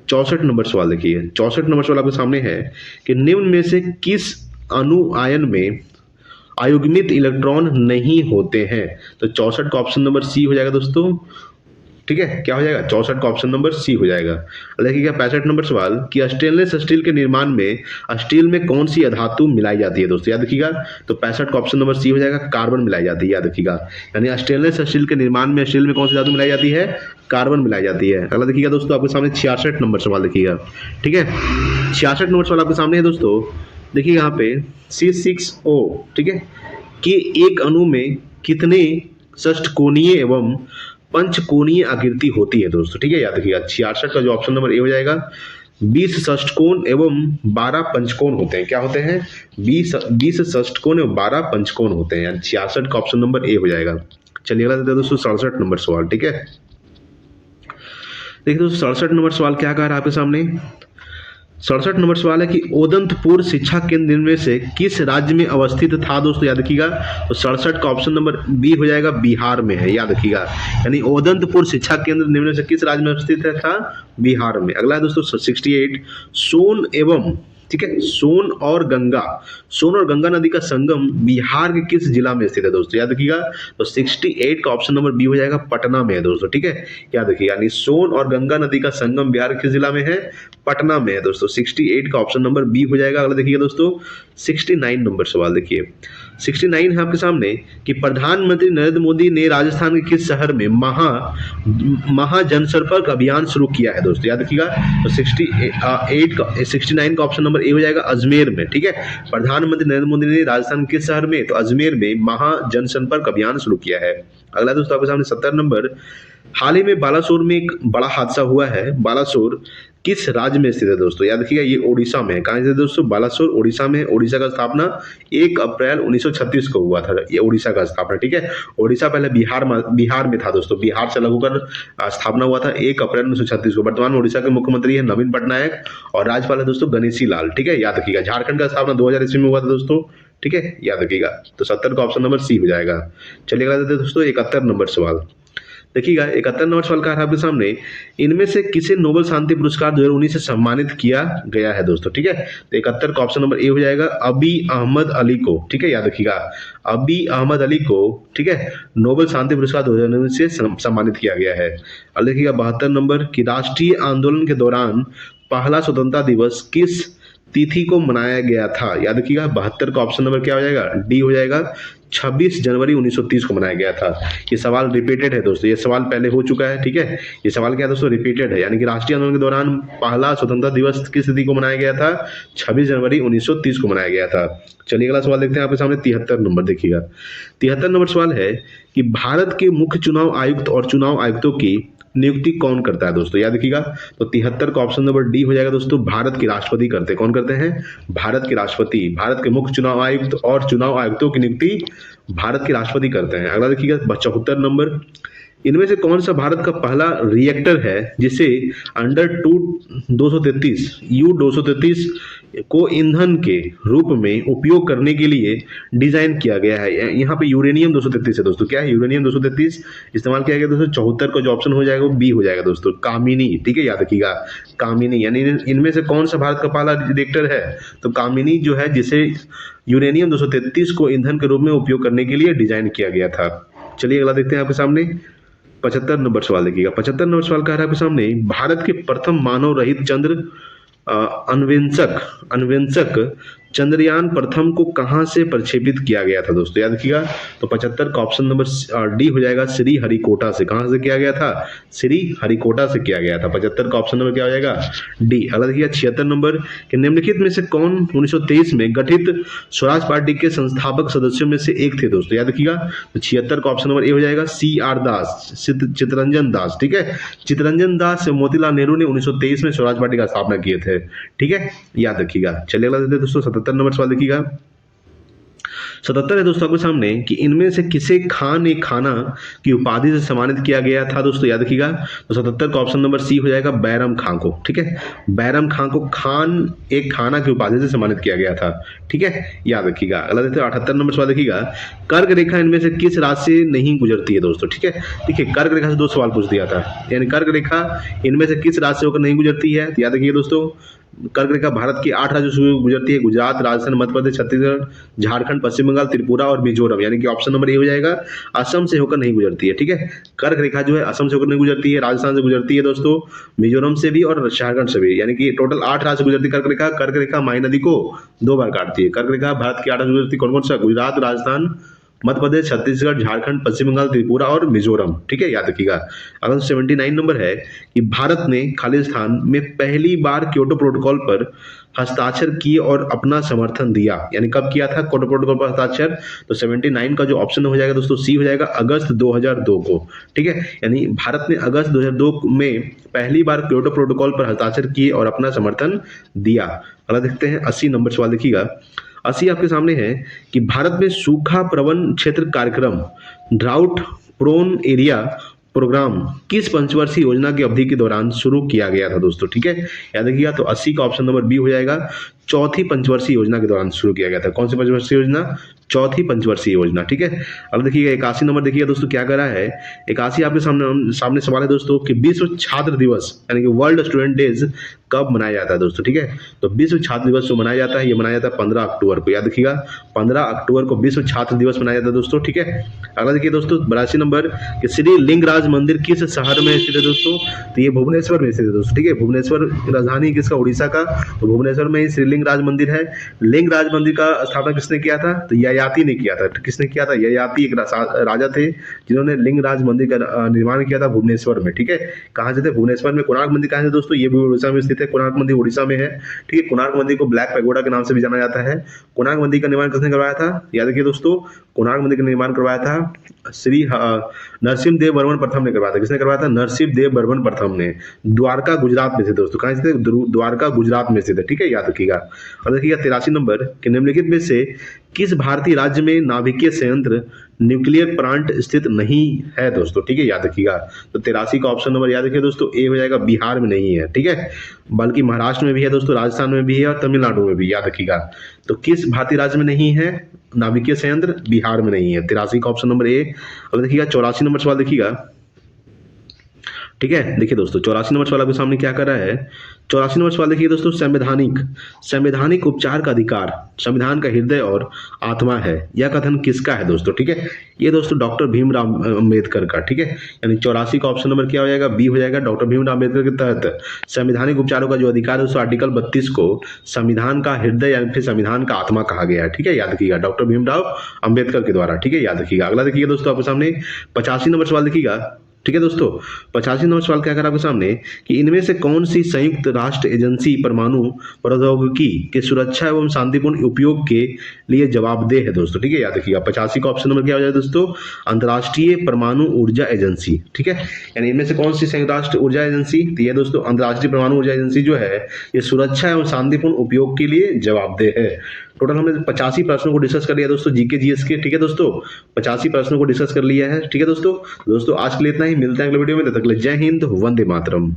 64 नंबर सवाल देखिए। 64 नंबर सवाल आपके सामने है कि निम्न में से किस अणु आयन में अयुग्मित इलेक्ट्रॉन नहीं होते हैं? तो 64 का ऑप्शन नंबर सी हो जाएगा दोस्तों, ठीक है। क्या हो जाएगा? 64 का ऑप्शन नंबर सी हो जाएगा। देखिएगा 65 नंबर सवाल कि स्टेनलेस स्टील के निर्माण में स्टील में कौन सी अधातु मिलाई जाती है दोस्तों, याद रखिएगा। तो 65 का ऑप्शन नंबर सी हो जाएगा, कार्बन मिलाई जाती है, याद रखिएगा। यानी स्टेनलेस स्टील के निर्माण में स्टील में कौन सी धातु मिलाई जाती है? कार्बन मिलाई जाती है। अगला देखिएगा दोस्तों आपके सामने 66 नंबर सवाल देखिएगा, ठीक है। 66 नंबर सवाल आपके सामने है दोस्तों। देखिए यहाँ पे C6O, ठीक है, कि एक अणु में कितने षष्ठकोणीय एवं पंचकोणीय आकृति होती है दोस्तों, ठीक है, याद रखिएगा। 66 का जो ऑप्शन नंबर ए हो जाएगा, 20 षष्ठकोण एवं 12 पंचकोण होते हैं। क्या होते हैं? 20 षष्ठकोण एवं 12 पंचकोण होते हैं। यानी 66 का ऑप्शन नंबर ए हो जाएगा। चलिए अगला देते हैं दोस्तों 67 नंबर सवाल, ठीक है। देखिए दोस्तों 67 नंबर सवाल क्या कह रहा है आपके सामने। 67 नंबर सवाल है कि ओदंतपुर शिक्षा केंद्र में से किस राज्य में अवस्थित था दोस्तों, याद रखिएगा। तो 67 का ऑप्शन नंबर बी हो जाएगा, बिहार में है, याद रखिएगा। यानी ओदंतपुर शिक्षा केंद्र निम्न में से किस राज्य में अवस्थित था? बिहार में। अगला है दोस्तों 68 सोन एवं, ठीक है, सोन और गंगा नदी का संगम बिहार के किस जिला में स्थित है दोस्तों, याद रखिएगा। तो 68 का ऑप्शन नंबर बी हो जाएगा, पटना में है दोस्तों, ठीक है, याद रखिएगा। यानी सोन और गंगा नदी का संगम बिहार के किस जिला में है? पटना में है दोस्तों। 68 का ऑप्शन नंबर बी हो जाएगा। अगला देखिएगा दोस्तों 69 नंबर सवाल देखिए। 69 है आपके सामने कि प्रधानमंत्री नरेंद्र मोदी ने राजस्थान के किस शहर में महा जनसंपर्क अभियान शुरू किया है दोस्तों, याद रखिएगा। तो 69 का ऑप्शन नंबर ए हो जाएगा, अजमेर में, ठीक है। प्रधानमंत्री नरेंद्र मोदी ने राजस्थान के किस शहर में? तो अजमेर में महा जनसंपर्क अभियान शुरू किया है। अगला दोस्तों आपके सामने 70 नंबर, हाल ही में बालासोर में एक बड़ा हादसा हुआ है। बालासोर किस राज्य में स्थित है दोस्तों? याद रखिएगा ये ओडिशा में है। कहाँ स्थित है दोस्तों? बालासोर ओडिशा में। ओडिशा का स्थापना 1 अप्रैल 1936 को हुआ था, ये ओडिशा का स्थापना, ठीक है। ओडिशा पहले बिहार में था दोस्तों, बिहार से अलग होकर स्थापना हुआ था 1 अप्रैल 1936 को। वर्तमान में ओडिशा के मुख्यमंत्री है नवीन पटनायक और राज्यपाल है दोस्तों गणेशी लाल, ठीक है, याद रखिएगा। झारखंड का स्थापना 2000 ईस्वी में हुआ था दोस्तों, ठीक है, याद रखिएगा। तो 70 का ऑप्शन नंबर सी हो जाएगा। चलिए अगला देते हैं दोस्तों 71 नंबर सवाल। देखिएगा 71 नंबर सवाल का है आपके सामने, इनमें से किसे नोबेल शांति पुरस्कार 2019 से सम्मानित किया गया है दोस्तों, ठीक है। तो 71 का ऑप्शन नंबर ए हो जाएगा अबी अहमद अली को, ठीक है, याद रखिएगा अबी अहमद अली को, ठीक है, नोबेल शांति पुरस्कार 2019 से सम्मानित किया गया है। अब देखिएगा 72 नंबर की राष्ट्रीय आंदोलन के दौरान पहला स्वतंत्रता दिवस किस तिथि को मनाया गया था? याद रखिएगा 72 का ऑप्शन नंबर क्या हो जाएगा? डी हो जाएगा, 26 जनवरी 1930 को मनाया गया था। ये सवाल रिपीटेड है दोस्तों, ये सवाल पहले हो चुका है, ठीक है। ये सवाल क्या है दोस्तों? रिपीटेड है, यानी कि राष्ट्रीय आंदोलन के दौरान पहला स्वतंत्रता दिवस किस तिथि को मनाया गया था? 26 जनवरी 1930 को मनाया गया था। चलिए अगला सवाल देखते हैं आपके सामने 73 नंबर। देखिएगा 73 नंबर सवाल है कि भारत के मुख्य चुनाव आयुक्त और चुनाव आयुक्तों की नियुक्ति कौन करता है दोस्तों? याद रखिएगा। तो 73 का ऑप्शन नंबर डी हो जाएगा दोस्तों, भारत के राष्ट्रपति करते हैं। कौन करते हैं? भारत के राष्ट्रपति। भारत के मुख्य चुनाव आयुक्त और चुनाव आयुक्तों की नियुक्ति भारत के राष्ट्रपति करते हैं। अगला देखिएगा 74 नंबर, इनमें से कौन सा भारत का पहला रिएक्टर है जिसे अंडर 233 U-233 को ईंधन के रूप में उपयोग करने के लिए डिजाइन किया गया है? यहाँ पे यूरेनियम 233 है दोस्तों। क्या है? यूरेनियम 233 इस्तेमाल किया गया दोस्तों। 74 का जो ऑप्शन हो जाएगा वो बी हो जाएगा दोस्तों, कामिनी, ठीक है, याद रखिएगा कामिनी। यानी इनमें से कौन सा भारत का पहला रिएक्टर है? तो कामिनी जो है, जिसे यूरेनियम 233 को ईंधन के रूप में उपयोग करने के लिए डिजाइन किया गया था। चलिए अगला देखते हैं आपके सामने 75 नंबर सवाल। देखिएगा 75 नंबर सवाल कह रहा है आपके सामने, भारत के प्रथम मानव रहित चंद्र अन्वेषक चंद्रयान प्रथम को कहां से प्रक्षेपित किया गया था दोस्तों? याद रखिएगा। तो 75 का ऑप्शन नंबर डी हो जाएगा, श्री हरिकोटा से। कहां से किया गया था? श्री हरिकोटा से किया गया था। 75 का ऑप्शन नंबर क्या हो जाएगा? डी। अगला देखिएगा 76 नंबर कि निम्नलिखित में से कौन 1923 में गठित स्वराज पार्टी के संस्थापक सदस्यों में से एक थे दोस्तों? याद रखिएगा। तो 76 का ऑप्शन नंबर ए हो जाएगा, CR दास, चित्तरंजन दास, ठीक है। चित्तरंजन दास से मोतीलाल नेहरू ने 1923 में स्वराज पार्टी का स्थापना किए थे, ठीक है, याद रखिएगा। चलिए अगला देखते हैं दोस्तों 77 नंबर सवाल। देखिएगा 77 है दोस्तों आपके सामने कि इनमें से किसे खान ए खाना की उपाधि से सम्मानित किया गया था दोस्तों? याद रखिएगा। तो 77 का ऑप्शन नंबर सी हो जाएगा, बैरम खां को, ठीक है। बैरम खां को खान एक खाना की उपाधि से सम्मानित किया गया था, ठीक है, याद रखिएगा। अगला देखते हैं 78 नंबर सवाल। देखिएगा कर्क रेखा इनमें से किस राशि से नहीं गुजरती है दोस्तों? ठीक है, देखिए कर्क रेखा से 2 सवाल पूछ दिया था, यानी कर्क रेखा इनमें से किस राज्य से होकर नहीं गुजरती है? याद रखिए दोस्तों, कर्क रेखा भारत के 8 राज्यों से गुजरती है, गुजरात, राजस्थान, मध्य प्रदेश, छत्तीसगढ़, झारखंड, पश्चिम बंगाल, त्रिपुरा और मिजोरम, यानी कि ऑप्शन नंबर ए हो जाएगा, असम से होकर नहीं गुजरती है, ठीक है। कर्क रेखा जो है असम से होकर नहीं गुजरती है, राजस्थान से गुजरती है दोस्तों, मिजोरम से भी और झारखंड से भी, यानी कि टोटल 8 राज्य से गुजरती है कर्क रेखा। कर्क रेखा माही नदी को 2 बार काटती है। कर्क रेखा भारत के 8 राज्यों से गुजरती है, कौन कौन सा? गुजरात, राजस्थान, मध्य प्रदेश, छत्तीसगढ़, झारखंड, पश्चिम बंगाल, त्रिपुरा और मिजोरम, ठीक है, याद रखिएगा। अगर 79 नंबर है कि भारत ने खालिस्तान में पहली बार क्योटो प्रोटोकॉल पर हस्ताक्षर किए और अपना समर्थन दिया, यानी कब किया था क्योटो प्रोटोकॉल पर हस्ताक्षर? तो 79 का जो ऑप्शन हो जाएगा दोस्तों सी हो जाएगा, अगस्त 2002 को, ठीक है, यानी भारत ने अगस्त 2002 में पहली बार क्योटो प्रोटोकॉल पर हस्ताक्षर किए और अपना समर्थन दिया। अगला देखते हैं 80 नंबर सवाल। देखिएगा 80 आपके सामने है कि भारत में सूखा प्रवण क्षेत्र कार्यक्रम ड्राउट प्रोन एरिया प्रोग्राम किस पंचवर्षीय योजना की अवधि के दौरान शुरू किया गया था दोस्तों? ठीक है, याद रखिएगा। तो 80 का ऑप्शन नंबर बी हो जाएगा, चौथी पंचवर्षीय योजना के दौरान शुरू किया गया था। कौन सी पंचवर्षीय योजना? चौथी पंचवर्षीय योजना, ठीक है। अब देखिएगा 81 नंबर देखिएगा दोस्तों क्या कर रहा है, 81 आपके सामने सवाल है दोस्तों कि विश्व छात्र दिवस यानी कि वर्ल्ड स्टूडेंट डेज कब मनाया जाता है दोस्तों? ठीक है, तो विश्व छात्र दिवस जो मनाया जाता है ये मनाया जाता है 15 अक्टूबर को, याद रखिएगा 15 अक्टूबर को विश्व छात्र दिवस मनाया जाता है दोस्तों, ठीक है। अगला देखिए दोस्तों 82 नंबर कि श्री लिंगराज मंदिर किस शहर में स्थित है दोस्तों? तो ये भुवनेश्वर में स्थित है दोस्तों, ठीक है। भुवनेश्वर राजधानी किसका? उड़ीसा का। तो भुवनेश्वर में ही श्री लिंगराज मंदिर है। लिंगराज मंदिर का स्थापना किसने किया था? तो ययाति ने किया था। किसने किया था? ययाति एक राजा थे जिन्होंने लिंगराज मंदिर का निर्माण किया था भुवनेश्वर में। ठीक है, कहाँ से थे? भुवनेश्वर में। कोणार्क मंदिर कहाँ से दोस्तों? ये भी उड़ीसा में स्थित है। कोणार्क मंदिर उड़ीसा में है। ठीक है, कोणार्क मंदिर को ब्लैक पैगोडा के नाम से भी जाना जाता है। कोणार्क मंदिर का निर्माण किसने करवाया था? याद रखिए दोस्तों, कोणार्क मंदिर का निर्माण करवाया था श्री नरसिम्हदेव वर्मन प्रथम ने करवाया था। किसने करवाया था? नरसिम्हदेव वर्मन प्रथम ने। द्वारका गुजरात में थे दोस्तों। कहाँ से थे? द्वारका गुजरात में स्थित है। ठीक है, याद रखिएगा। और देखिएगा 83 नंबर कि निम्नलिखित में से किस भारतीय राज्य में नाभिकीय संयंत्र न्यूक्लियर प्लांट स्थित नहीं है दोस्तों? ठीक है, याद रखिएगा। तो 83 का ऑप्शन नंबर याद रखिए दोस्तों, ए हो जाएगा। बिहार में नहीं है। ठीक है, बल्कि महाराष्ट्र में भी है दोस्तों, राजस्थान में भी है और तमिलनाडु में भी। याद रखिएगा। तो किस भारतीय राज्य में नहीं है नाभिकीय संयंत्र? बिहार में नहीं है। 83 का ऑप्शन नंबर ए। अब देखिएगा 84 नंबर सवाल देखिएगा। ठीक है, देखिए दोस्तों 84 नंबर सवाल आपके सामने क्या कर रहा है? 84 नंबर सवाल देखिए दोस्तों, संवैधानिक उपचार का अधिकार संविधान का हृदय और आत्मा है, यह कथन किसका है दोस्तों? ठीक है, ये दोस्तों डॉक्टर भीमराव अम्बेडकर का। ठीक है, यानी 84 का ऑप्शन नंबर क्या हो जाएगा? बी हो जाएगा। डॉक्टर भीमराव अम्बेडकर के तहत संवैधानिक उपचारों का जो अधिकार है दोस्तों, आर्टिकल 32 को संविधान का हृदय या फिर संविधान का आत्मा कहा गया है। ठीक है, याद रखिएगा, डॉक्टर भीमराव अम्बेडकर के द्वारा। ठीक है, याद रखिएगा। अगला देखिएगा दोस्तों आपके सामने 85 नंबर सवाल देखिएगा। ठीक है दोस्तों, 85 नंबर सवाल क्या कर आपके सामने कि इनमें से कौन सी संयुक्त राष्ट्र एजेंसी परमाणु प्रौद्योगिकी के सुरक्षा एवं शांतिपूर्ण उपयोग के लिए जवाबदेह है दोस्तों? ठीक है, याद रखिएगा। 85 का ऑप्शन नंबर क्या हो जाएगा दोस्तों? अंतर्राष्ट्रीय परमाणु ऊर्जा एजेंसी। ठीक है, यानी इनमें से कौन सी संयुक्त राष्ट्र ऊर्जा एजेंसी? तो ये दोस्तों अंतर्राष्ट्रीय परमाणु ऊर्जा एजेंसी जो है ये सुरक्षा एवं शांतिपूर्ण उपयोग के लिए जवाबदेह है। टोटल हमने 85 प्रश्नों को डिस्कस कर लिया दोस्तों, जीके जीएस के। ठीक है दोस्तों, 85 प्रश्नों को डिस्कस कर लिया है। ठीक है दोस्तों, आज के लिए इतना ही। मिलते हैं अगले वीडियो में, तब तक के लिए जय हिंद, वंदे मातरम।